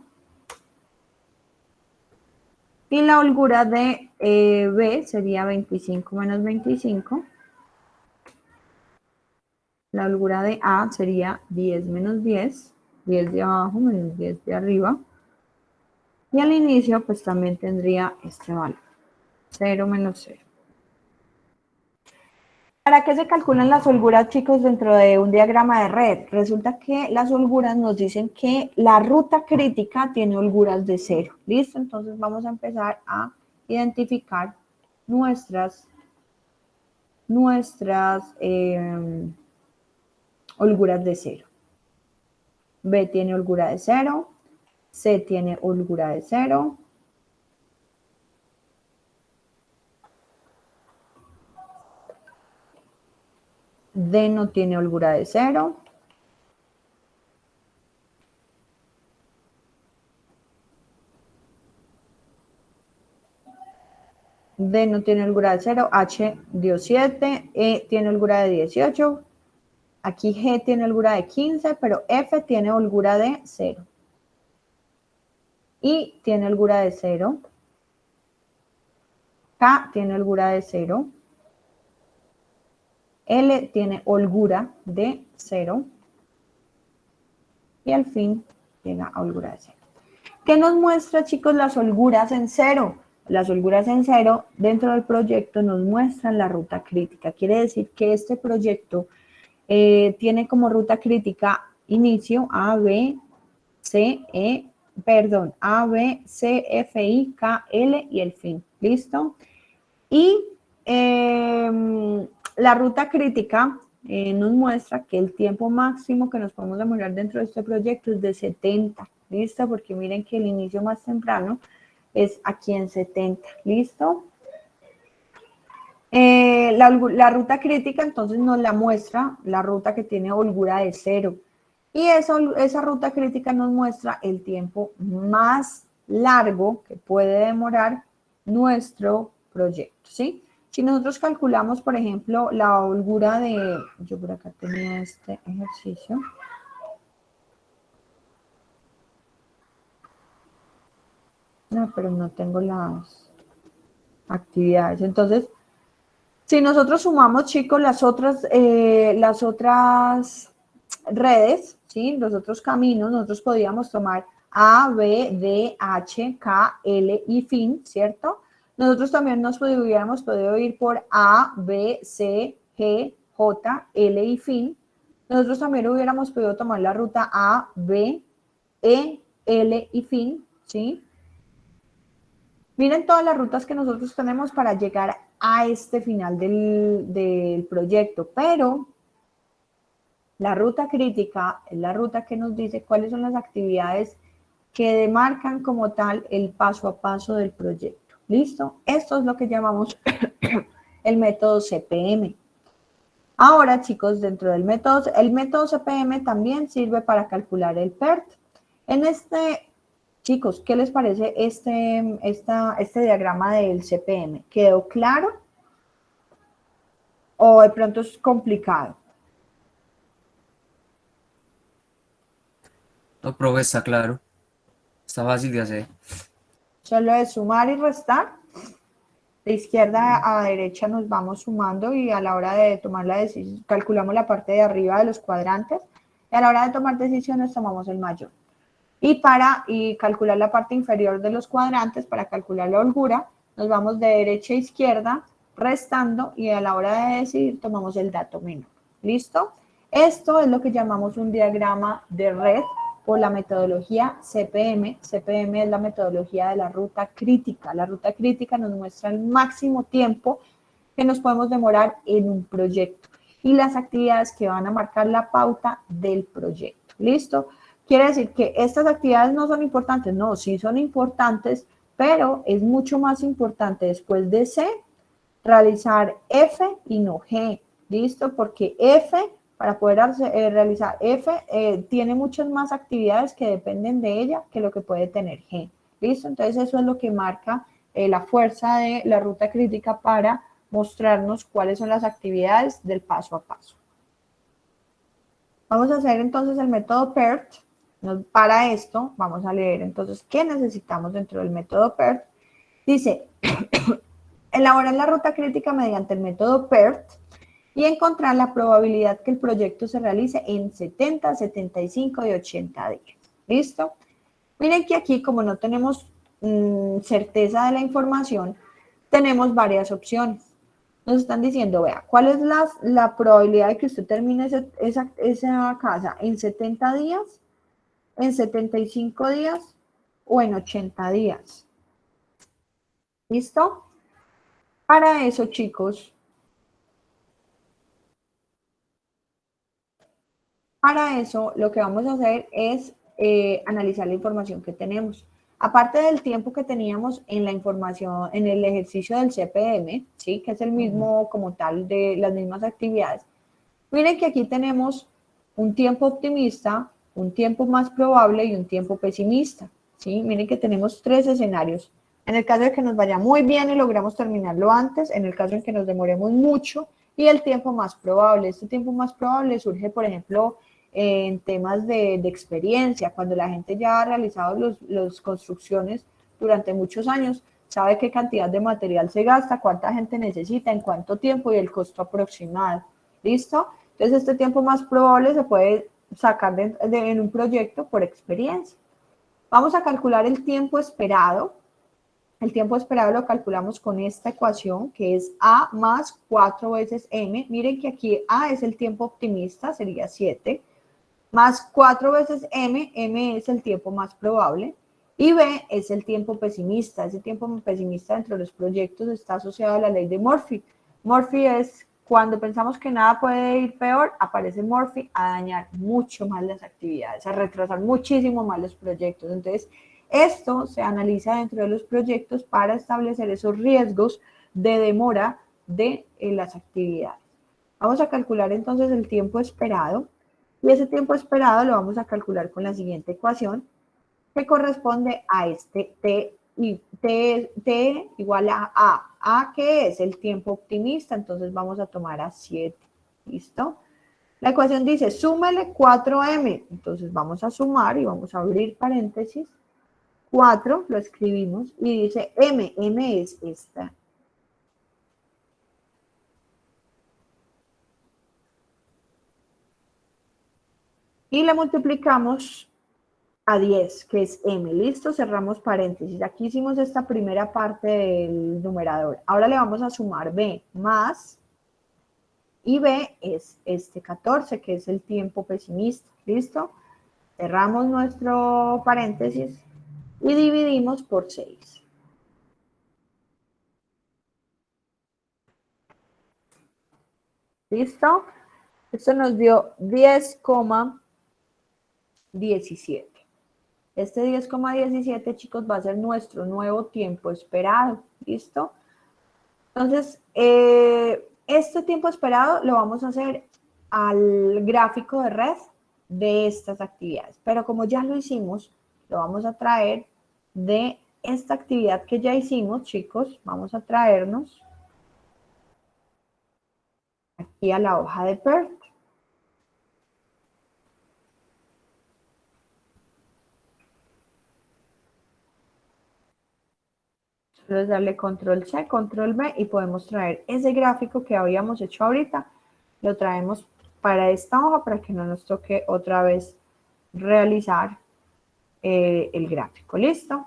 Y la holgura de B sería 25 menos 25. La holgura de A sería 10 menos 10. 10 de abajo menos 10 de arriba. Y al inicio, pues también tendría este valor. 0 menos 0. ¿Para qué se calculan las holguras, chicos, dentro de un diagrama de red? Resulta que las holguras nos dicen que la ruta crítica tiene holguras de 0. ¿Listo? Entonces vamos a empezar a identificar nuestras holguras de 0. B tiene holgura de 0. C tiene holgura de 0. D no tiene holgura de 0. D no tiene holgura de 0. H dio 7. E tiene holgura de 18. Aquí G tiene holgura de 15, pero F tiene holgura de 0. I tiene holgura de 0. K tiene holgura de 0. L tiene holgura de 0. Y al fin llega a holgura de 0. ¿Qué nos muestra, chicos, las holguras en 0? Las holguras en 0 dentro del proyecto nos muestran la ruta crítica. Quiere decir que este proyecto tiene como ruta crítica inicio A, B, C, A, B, C, F, I, K, L y el fin. ¿Listo? Y la ruta crítica nos muestra que el tiempo máximo que nos podemos demorar dentro de este proyecto es de 70. ¿Listo? Porque miren que el inicio más temprano es aquí en 70. ¿Listo? La ruta crítica entonces nos la muestra la ruta que tiene holgura de 0. Y esa ruta crítica nos muestra el tiempo más largo que puede demorar nuestro proyecto, ¿sí? Si nosotros calculamos, por ejemplo, la holgura de... Yo por acá tenía este ejercicio. No, pero no tengo las actividades. Entonces, si nosotros sumamos, chicos, las otras redes, ¿sí? Los otros caminos, nosotros podríamos tomar A, B, D, H, K, L y fin, ¿cierto? Nosotros también nos hubiéramos podido ir por A, B, C, G, J, L y fin. Nosotros también hubiéramos podido tomar la ruta A, B, E, L y fin, ¿sí? Miren todas las rutas que nosotros tenemos para llegar a este final del proyecto, pero la ruta crítica es la ruta que nos dice cuáles son las actividades que demarcan como tal el paso a paso del proyecto. ¿Listo? Esto es lo que llamamos el método CPM. Ahora, chicos, dentro del método, el método CPM también sirve para calcular el PERT. Chicos, ¿qué les parece este diagrama del CPM? ¿Quedó claro? ¿O de pronto es complicado? No, profe, está claro. Está fácil de hacer. Solo es sumar y restar. De izquierda a derecha nos vamos sumando y a la hora de tomar la decisión, calculamos la parte de arriba de los cuadrantes y a la hora de tomar decisiones tomamos el mayor. Y calcular la parte inferior de los cuadrantes, para calcular la holgura, nos vamos de derecha a izquierda restando y a la hora de decidir tomamos el dato menor. ¿Listo? Esto es lo que llamamos un diagrama de red por la metodología CPM. CPM es la metodología de la ruta crítica. La ruta crítica nos muestra el máximo tiempo que nos podemos demorar en un proyecto. y las actividades que van a marcar la pauta del proyecto. ¿Listo? Quiere decir que estas actividades no son importantes. No, sí son importantes, pero es mucho más importante después de C realizar F y no G. ¿Listo? Porque F, para poder realizar F, tiene muchas más actividades que dependen de ella que lo que puede tener G. ¿Listo? Entonces eso es lo que marca la fuerza de la ruta crítica para mostrarnos cuáles son las actividades del paso a paso. Vamos a hacer entonces el método PERT. Para esto vamos a leer entonces qué necesitamos dentro del método PERT. Dice, elaborar la ruta crítica mediante el método PERT y encontrar la probabilidad que el proyecto se realice en 70, 75 y 80 días. ¿Listo? Miren que aquí, como no tenemos certeza de la información, tenemos varias opciones. Nos están diciendo, vea, ¿cuál es la probabilidad de que usted termine esa casa en 70 días, en 75 días o en 80 días? ¿Listo? Para eso, chicos, lo que vamos a hacer es analizar la información que tenemos. Aparte del tiempo que teníamos en la información, en el ejercicio del CPM, ¿sí? Que es el mismo como tal de las mismas actividades. Miren que aquí tenemos un tiempo optimista, un tiempo más probable y un tiempo pesimista, ¿sí? Miren que tenemos 3 escenarios. En el caso de que nos vaya muy bien y logramos terminarlo antes, en el caso en que nos demoremos mucho y el tiempo más probable. Este tiempo más probable surge, por ejemplo, en temas de experiencia, cuando la gente ya ha realizado las construcciones durante muchos años, sabe qué cantidad de material se gasta, cuánta gente necesita, en cuánto tiempo y el costo aproximado. ¿Listo? Entonces, este tiempo más probable se puede sacar en un proyecto por experiencia. Vamos a calcular el tiempo esperado. El tiempo esperado lo calculamos con esta ecuación, que es A más 4 veces M. Miren que aquí A es el tiempo optimista, sería 7, más 4 veces M. M es el tiempo más probable. Y B es el tiempo pesimista. Ese tiempo pesimista dentro de los proyectos está asociado a la ley de Murphy. Murphy es cuando pensamos que nada puede ir peor, aparece Murphy a dañar mucho más las actividades, a retrasar muchísimo más los proyectos. Entonces, esto se analiza dentro de los proyectos para establecer esos riesgos de demora de las actividades. Vamos a calcular entonces el tiempo esperado y ese tiempo esperado lo vamos a calcular con la siguiente ecuación que corresponde a este T igual a A. A, que es el tiempo optimista, entonces vamos a tomar a 7. ¿Listo? La ecuación dice, súmele 4M. Entonces vamos a sumar y vamos a abrir paréntesis. 4, lo escribimos, y dice M. M es esta. Y la multiplicamos a 10, que es M. Listo, cerramos paréntesis. Aquí hicimos esta primera parte del numerador. Ahora le vamos a sumar B más, y B es este 14, que es el tiempo pesimista. ¿Listo? Cerramos nuestro paréntesis y dividimos por 6. ¿Listo? Esto nos dio 10,17. Este 10,17, chicos, va a ser nuestro nuevo tiempo esperado. ¿Listo? Entonces, este tiempo esperado lo vamos a hacer al gráfico de red de estas actividades. Pero como ya lo hicimos, lo vamos a traer de esta actividad que ya hicimos, chicos. Vamos a traernos aquí a la hoja de PERT. Entonces darle control C, control V y podemos traer ese gráfico que habíamos hecho ahorita. Lo traemos para esta hoja para que no nos toque otra vez realizar el gráfico. ¿Listo?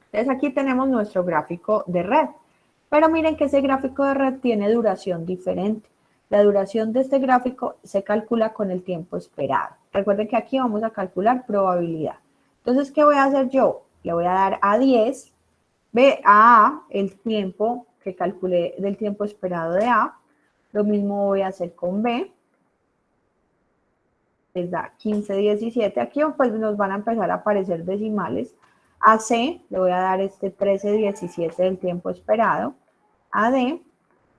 Entonces aquí tenemos nuestro gráfico de red. Pero miren que ese gráfico de red tiene duración diferente. La duración de este gráfico se calcula con el tiempo esperado. Recuerden que aquí vamos a calcular probabilidad. Entonces, ¿qué voy a hacer yo? Le voy a dar a 10. Ve a A, el tiempo que calculé del tiempo esperado de A, Lo mismo voy a hacer con B. Les da 15, 17. Aquí pues nos van a empezar a aparecer decimales. A C le voy a dar este 13, 17 del tiempo esperado. A D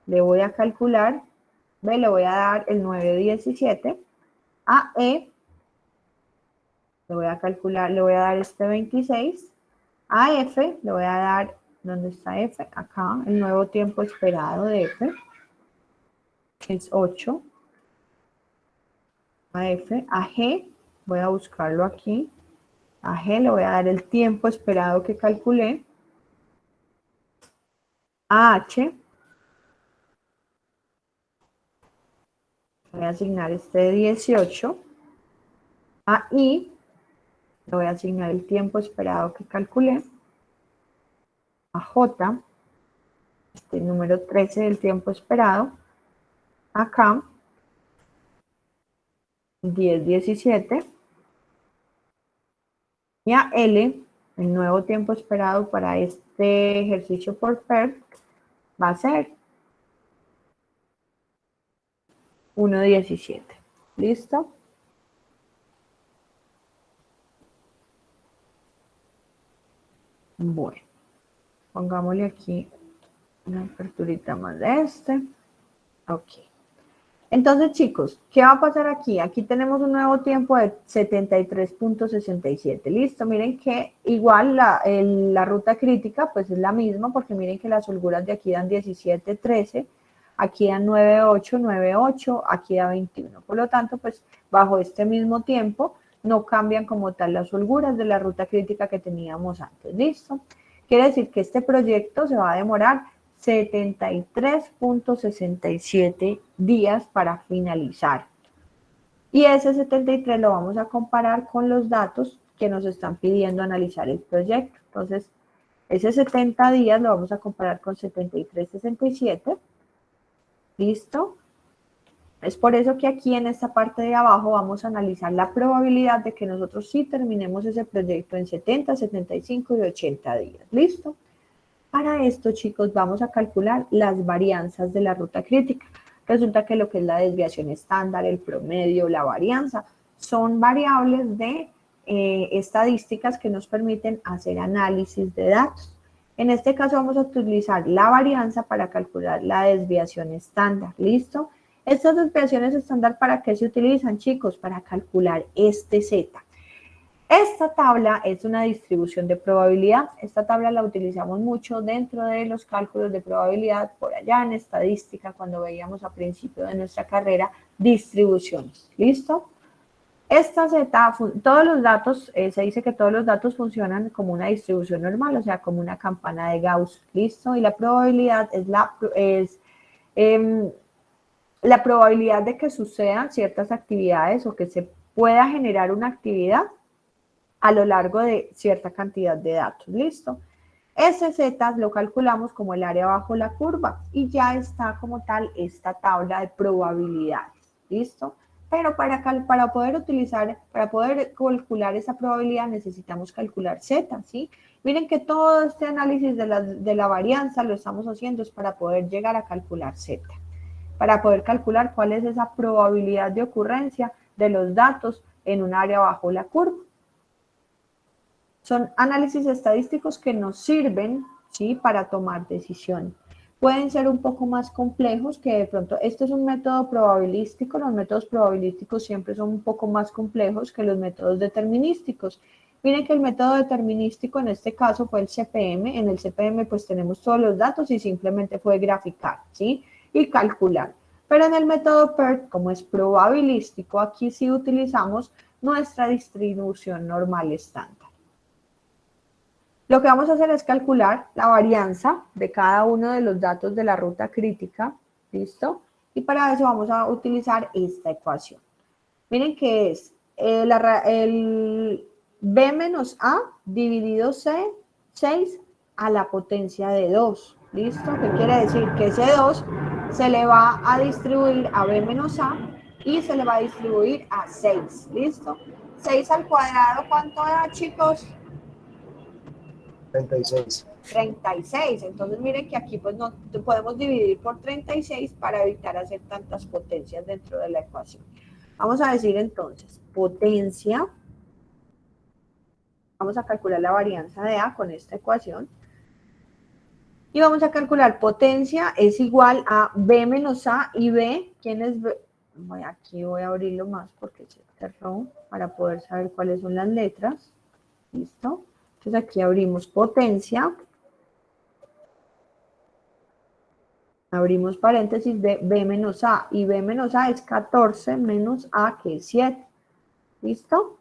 le voy a calcular, B le voy a dar el 9, 17. A E le voy a calcular, le voy a dar este 26. A F le voy a dar, ¿dónde está F? Acá, el nuevo tiempo esperado de F, que es 8. A F, a G, voy a buscarlo aquí. A G le voy a dar el tiempo esperado que calculé. A H, voy a asignar este de 18. A I, le voy a asignar el tiempo esperado que calculé. A J, este número 13 del tiempo esperado. Acá, 10, 17. Y a L, el nuevo tiempo esperado para este ejercicio por PERT va a ser 1.17. ¿Listo? Bueno, pongámosle aquí una aperturita más de este. Ok. Entonces, chicos, ¿qué va a pasar aquí? Aquí tenemos un nuevo tiempo de 73.67. Listo, miren que igual la ruta crítica pues es la misma, porque miren que las holguras de aquí dan 17, 13, aquí dan 9, 8, 9, 8, aquí da 21. Por lo tanto, pues bajo este mismo tiempo no cambian como tal las holguras de la ruta crítica que teníamos antes. ¿Listo? Quiere decir que este proyecto se va a demorar 73.67 días para finalizar. Y ese 73 lo vamos a comparar con los datos que nos están pidiendo analizar el proyecto. Entonces, ese 70 días lo vamos a comparar con 73.67. ¿Listo? Es por eso que aquí en esta parte de abajo vamos a analizar la probabilidad de que nosotros sí terminemos ese proyecto en 70, 75 y 80 días. ¿Listo? Para esto, chicos, vamos a calcular las varianzas de la ruta crítica. Resulta que lo que es la desviación estándar, el promedio, la varianza, son variables de estadísticas que nos permiten hacer análisis de datos. En este caso vamos a utilizar la varianza para calcular la desviación estándar. ¿Listo? Estas desviaciones estándar, ¿para qué se utilizan, chicos? Para calcular este Z. Esta tabla es una distribución de probabilidad. Esta tabla la utilizamos mucho dentro de los cálculos de probabilidad, por allá en estadística, cuando veíamos a principio de nuestra carrera distribuciones. ¿Listo? Esta Z, todos los datos, se dice que todos los datos funcionan como una distribución normal, o sea, como una campana de Gauss. ¿Listo? Y la probabilidad es la probabilidad de que sucedan ciertas actividades o que se pueda generar una actividad a lo largo de cierta cantidad de datos. ¿Listo? Ese Z lo calculamos como el área bajo la curva y ya está como tal esta tabla de probabilidades. ¿Listo? Pero para poder calcular esa probabilidad necesitamos calcular Z, ¿sí? Miren que todo este análisis de la varianza lo estamos haciendo es para poder llegar a calcular Z, para poder calcular cuál es esa probabilidad de ocurrencia de los datos en un área bajo la curva. Son análisis estadísticos que nos sirven, ¿sí?, para tomar decisiones. Pueden ser un poco más complejos, que de pronto, este es un método probabilístico, los métodos probabilísticos siempre son un poco más complejos que los métodos determinísticos. Miren que el método determinístico en este caso fue el CPM, en el CPM pues tenemos todos los datos y simplemente fue graficar, ¿sí?, y calcular. Pero en el método PERT, como es probabilístico, aquí sí utilizamos nuestra distribución normal estándar. Lo que vamos a hacer es calcular la varianza de cada uno de los datos de la ruta crítica, ¿listo? Y para eso vamos a utilizar esta ecuación. Miren que es el B menos A dividido 6 a la potencia de 2, ¿listo? ¿Qué quiere decir? Que ese 2 se le va a distribuir a B menos A y se le va a distribuir a 6, ¿listo? 6 al cuadrado, ¿cuánto da, chicos? 36. 36. Entonces miren que aquí pues no podemos dividir por 36 para evitar hacer tantas potencias dentro de la ecuación. Vamos a decir entonces potencia. Vamos a calcular la varianza de A con esta ecuación. Y vamos a calcular potencia es igual a B menos A y B. ¿Quién es B? Aquí voy a abrirlo más porque se cerró para poder saber cuáles son las letras. ¿Listo? Entonces aquí abrimos potencia. Abrimos paréntesis de B menos A. Y B menos A es 14 menos A que es 7. ¿Listo?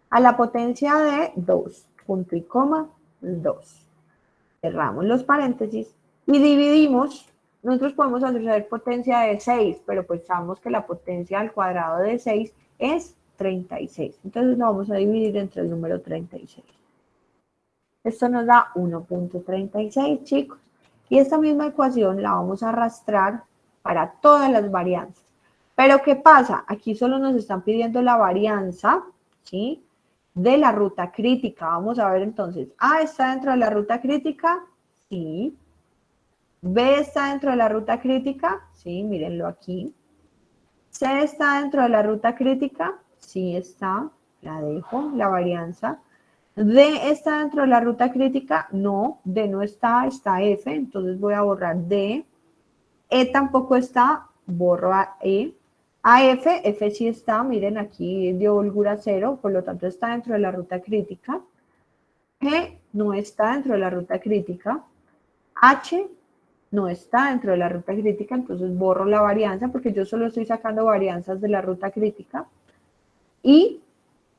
A la potencia de 2, punto y coma, 2. Cerramos los paréntesis y dividimos. Nosotros podemos hacer potencia de 6, pero pues sabemos que la potencia al cuadrado de 6 es 36. Entonces lo vamos a dividir entre el número 36. Esto nos da 1.36, chicos. Y esta misma ecuación la vamos a arrastrar para todas las varianzas. Pero ¿qué pasa? Aquí solo nos están pidiendo la varianza, ¿sí?, de la ruta crítica. Vamos a ver entonces. A está dentro de la ruta crítica, sí. B está dentro de la ruta crítica, sí, mírenlo aquí. C está dentro de la ruta crítica, sí está, la dejo, la varianza. D está dentro de la ruta crítica, no, D no está, está F, entonces voy a borrar D. E tampoco está, borro a E. AF, F sí está, miren aquí dio holgura 0, por lo tanto está dentro de la ruta crítica. G no está dentro de la ruta crítica. H no está dentro de la ruta crítica, entonces borro la varianza porque yo solo estoy sacando varianzas de la ruta crítica. I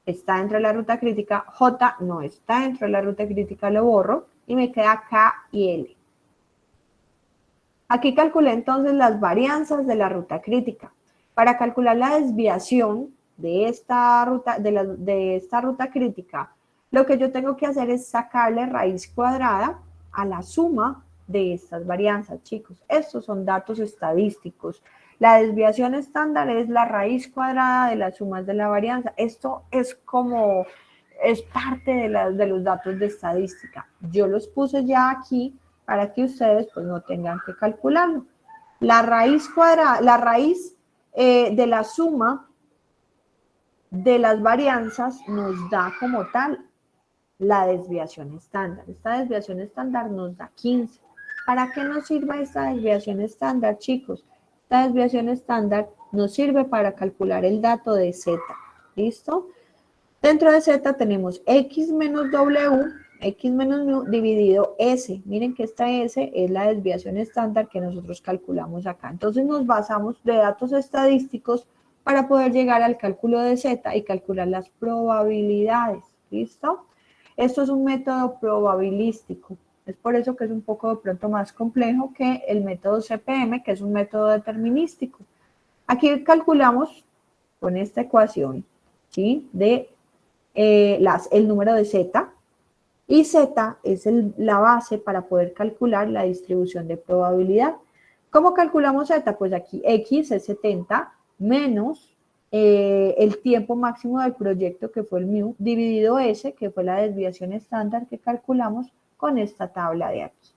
está dentro de la ruta crítica. J no está dentro de la ruta crítica, lo borro y me queda K y L. Aquí calculé entonces las varianzas de la ruta crítica. Para calcular la desviación de esta ruta crítica, lo que yo tengo que hacer es sacarle raíz cuadrada a la suma de estas varianzas, chicos. Estos son datos estadísticos. La desviación estándar es la raíz cuadrada de las sumas de la varianza. Esto es parte de los datos de estadística. Yo los puse ya aquí para que ustedes pues no tengan que calcularlo. La raíz cuadrada, la raíz de la suma de las varianzas nos da como tal la desviación estándar. Esta desviación estándar nos da 15. ¿Para qué nos sirve esta desviación estándar, chicos? Esta desviación estándar nos sirve para calcular el dato de Z. ¿Listo? Dentro de Z tenemos X menos W, X menos mu dividido S. Miren que esta S es la desviación estándar que nosotros calculamos acá. Entonces nos basamos de datos estadísticos para poder llegar al cálculo de Z y calcular las probabilidades. ¿Listo? Esto es un método probabilístico. Es por eso que es un poco de pronto más complejo que el método CPM, que es un método determinístico. Aquí calculamos con esta ecuación, ¿sí?, de el número de Z, y Z es la base para poder calcular la distribución de probabilidad. ¿Cómo calculamos Z? Pues aquí X es 70 menos el tiempo máximo del proyecto, que fue el mu, dividido S, que fue la desviación estándar que calculamos con esta tabla de aquí.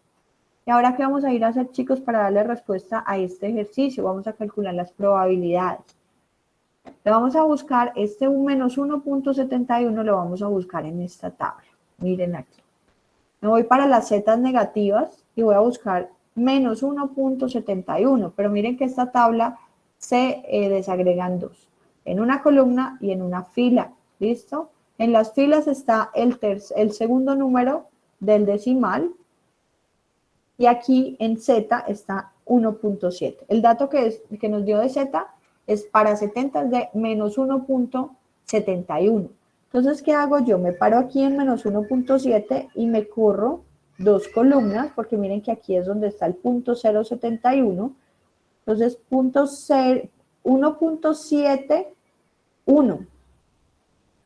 Y ahora, ¿qué vamos a ir a hacer, chicos, para darle respuesta a este ejercicio? Vamos a calcular las probabilidades. Le vamos a buscar este menos 1.71, lo vamos a buscar en esta tabla. Miren aquí. Me voy para las Z negativas y voy a buscar menos 1.71, pero miren que esta tabla se desagrega en dos, en una columna y en una fila. ¿Listo? En las filas está el segundo número del decimal y aquí en Z está 1.7. El dato que nos dio de Z es para 70 es de menos 1.71. Entonces, ¿qué hago yo? Me paro aquí en menos 1.7 y me corro dos columnas, porque miren que aquí es donde está el punto 0.71. Entonces, 1.71.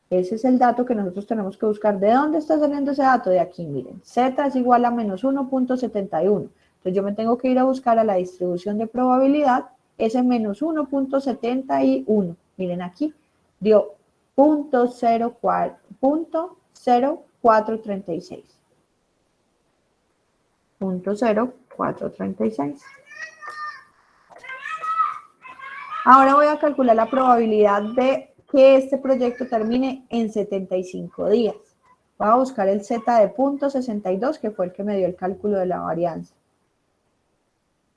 Ese es el dato que nosotros tenemos que buscar. ¿De dónde está saliendo ese dato? De aquí, miren. Z es igual a menos 1.71. Entonces, yo me tengo que ir a buscar a la distribución de probabilidad ese menos 1.71. Miren aquí, dio 0.0436. 0.0436. Ahora voy a calcular la probabilidad de que este proyecto termine en 75 días. Voy a buscar el Z de 0.62, que fue el que me dio el cálculo de la varianza.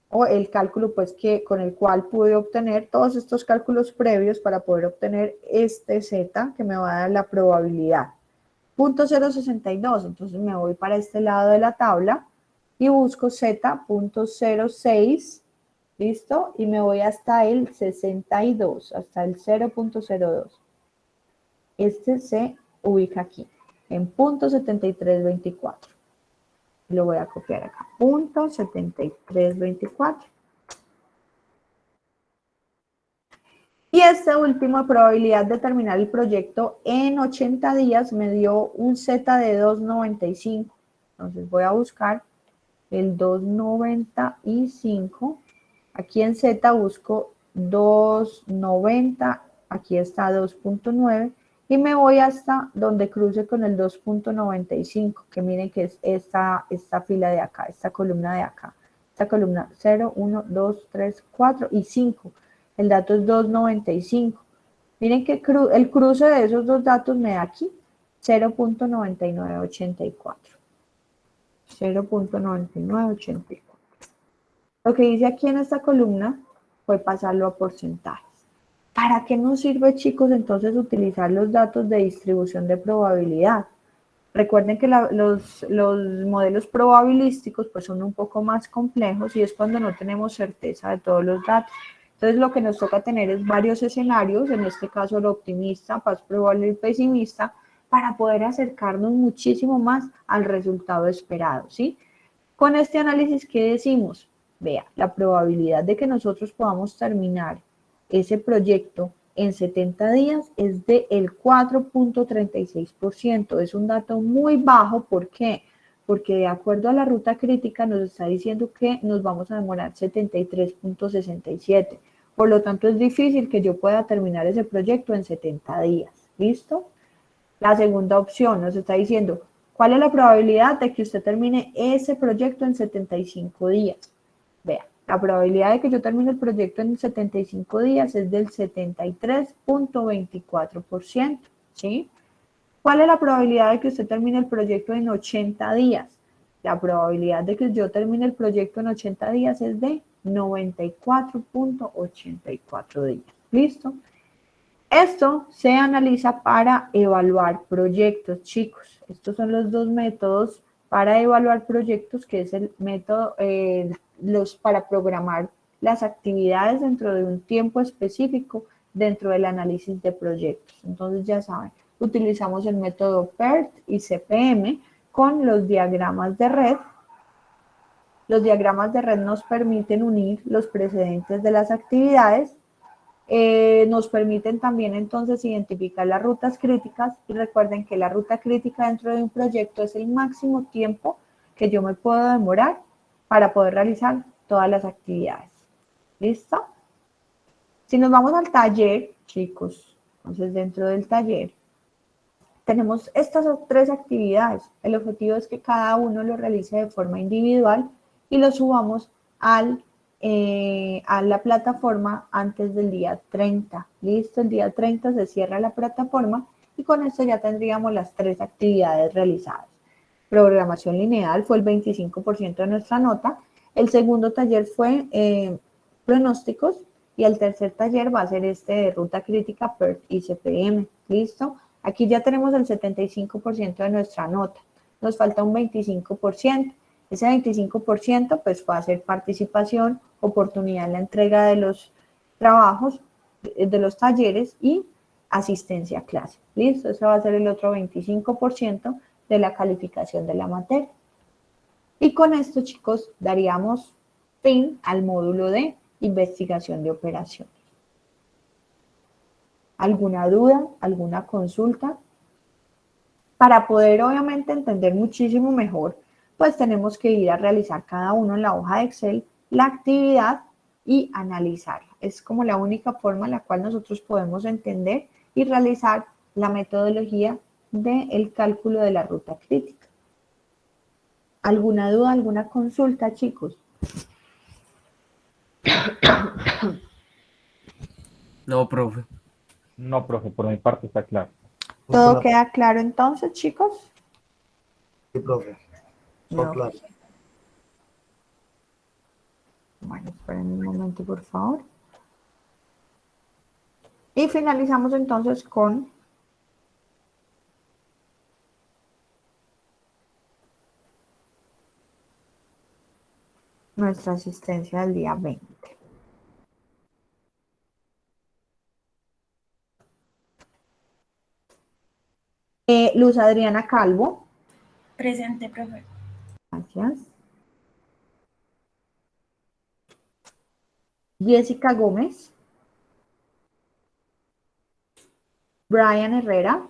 O el cálculo pues con el cual pude obtener todos estos cálculos previos para poder obtener este Z que me va a dar la probabilidad. 0.062, entonces me voy para este lado de la tabla y busco Z.06, ¿listo? Y me voy hasta el 62, hasta el 0.02. Este se ubica aquí, en 0.7324. Lo voy a copiar acá, 0.7324. Y esta última probabilidad de terminar el proyecto en 80 días me dio un Z de 2.95. Entonces voy a buscar el 2.95. Aquí en Z busco 2.90. Aquí está 2.9. Y me voy hasta donde cruce con el 2.95, que miren que es esta fila de acá, esta columna de acá. Esta columna 0, 1, 2, 3, 4 y 5. El dato es 2.95. Miren que el cruce de esos dos datos me da aquí 0.9984. 0.9984. Lo que dice aquí en esta columna fue pasarlo a porcentajes. ¿Para qué nos sirve, chicos, entonces utilizar los datos de distribución de probabilidad? Recuerden que los modelos probabilísticos pues son un poco más complejos y es cuando no tenemos certeza de todos los datos. Entonces lo que nos toca tener es varios escenarios, en este caso el optimista, más probable y pesimista, para poder acercarnos muchísimo más al resultado esperado, ¿sí? Con este análisis, ¿qué decimos? Vea, la probabilidad de que nosotros podamos terminar ese proyecto en 70 días es del 4.36%. Es un dato muy bajo. ¿Por qué? Porque de acuerdo a la ruta crítica nos está diciendo que nos vamos a demorar 73.67. Por lo tanto, es difícil que yo pueda terminar ese proyecto en 70 días. ¿Listo? La segunda opción nos está diciendo, ¿cuál es la probabilidad de que usted termine ese proyecto en 75 días? Vea, la probabilidad de que yo termine el proyecto en 75 días es del 73.24%, ¿sí? ¿Cuál es la probabilidad de que usted termine el proyecto en 80 días? La probabilidad de que yo termine el proyecto en 80 días es de 94.84 días. ¿Listo? Esto se analiza para evaluar proyectos, chicos. Estos son los dos métodos para evaluar proyectos, que es el método para programar las actividades dentro de un tiempo específico dentro del análisis de proyectos. Entonces ya saben, utilizamos el método PERT y CPM con los diagramas de red. Los diagramas de red nos permiten unir los precedentes de las actividades. Nos permiten también entonces identificar las rutas críticas y recuerden que la ruta crítica dentro de un proyecto es el máximo tiempo que yo me puedo demorar para poder realizar todas las actividades. ¿Listo? Si nos vamos al taller, chicos, entonces dentro del taller tenemos estas tres actividades. El objetivo es que cada uno lo realice de forma individual y lo subamos a la plataforma antes del día 30. Listo, el día 30 se cierra la plataforma y con esto ya tendríamos las tres actividades realizadas. Programación lineal fue el 25% de nuestra nota. El segundo taller fue pronósticos y el tercer taller va a ser este de ruta crítica, PERT y CPM. Listo, aquí ya tenemos el 75% de nuestra nota. Nos falta un 25%. Ese 25% pues va a ser participación, oportunidad en la entrega de los trabajos, de los talleres y asistencia a clase. ¿Listo? Ese va a ser el otro 25% de la calificación de la materia. Y con esto, chicos, daríamos fin al módulo de investigación de operaciones. ¿Alguna duda? ¿Alguna consulta? Para poder obviamente entender muchísimo mejor, pues tenemos que ir a realizar cada uno en la hoja de Excel la actividad y analizarla. Es como la única forma en la cual nosotros podemos entender y realizar la metodología del cálculo de la ruta crítica. ¿Alguna duda, alguna consulta, chicos? No, profe. No, profe, por mi parte está claro. ¿Todo queda claro entonces, chicos? Sí, profe. No. Claro. Bueno, esperen un momento, por favor. Y finalizamos entonces con nuestra asistencia del día 20. Luz Adriana Calvo. Presente, profe. Gracias. Jessica Gómez. Brian Herrera.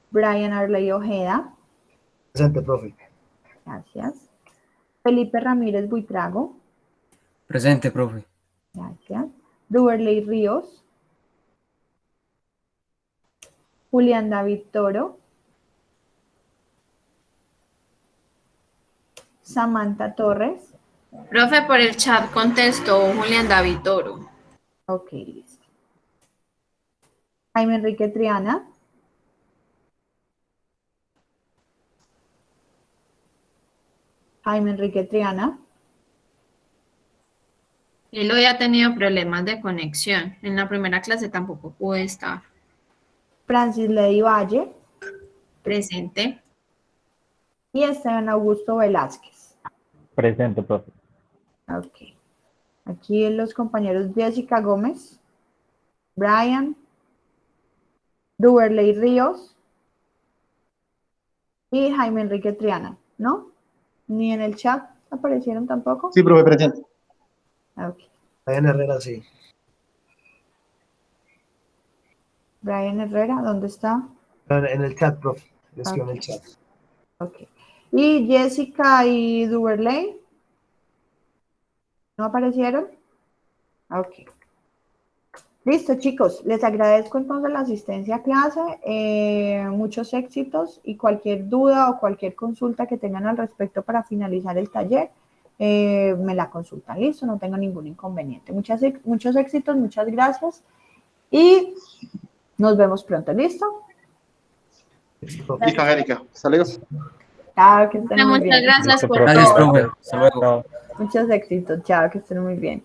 Brian Arley Ojeda. Presente, profe. Gracias. Felipe Ramírez Buitrago. Presente, profe. Gracias. Duberley Ríos. Julián David Toro. Samantha Torres. Profe, por el chat contestó Julián David Toro. Ok, listo. Jaime Enrique Triana. Jaime Enrique Triana. Él hoy ha tenido problemas de conexión. En la primera clase tampoco pude estar Francis Lady Valle. presente. Y Esteban Augusto Velázquez. Presente, profe. Ok. Aquí los compañeros Jessica Gómez, Brian, Duberley Ríos y Jaime Enrique Triana, ¿no? Ni en el chat aparecieron tampoco. Sí, profe, presente. Ok. Brian Herrera, sí. Brian Herrera, ¿dónde está? En el chat, profe. Escribió en el Ok. chat. Ok. ¿Y Jessica y Duberley? ¿No aparecieron? Ok. Listo, chicos. Les agradezco entonces la asistencia a clase. Muchos éxitos y cualquier duda o cualquier consulta que tengan al respecto para finalizar el taller, me la consultan. Listo, no tengo ningún inconveniente. Muchos éxitos, muchas gracias y nos vemos pronto. ¿Listo? Listo. Listo, Angélica. Saludos. Chao, que estén muy Muchas bien. gracias Listo, por profe. Gracias, todo. profe. Hasta luego. Chao. Muchos éxitos. Chao, que estén muy bien.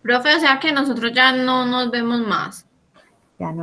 Profe, o sea que nosotros ya no nos vemos más. Ya no.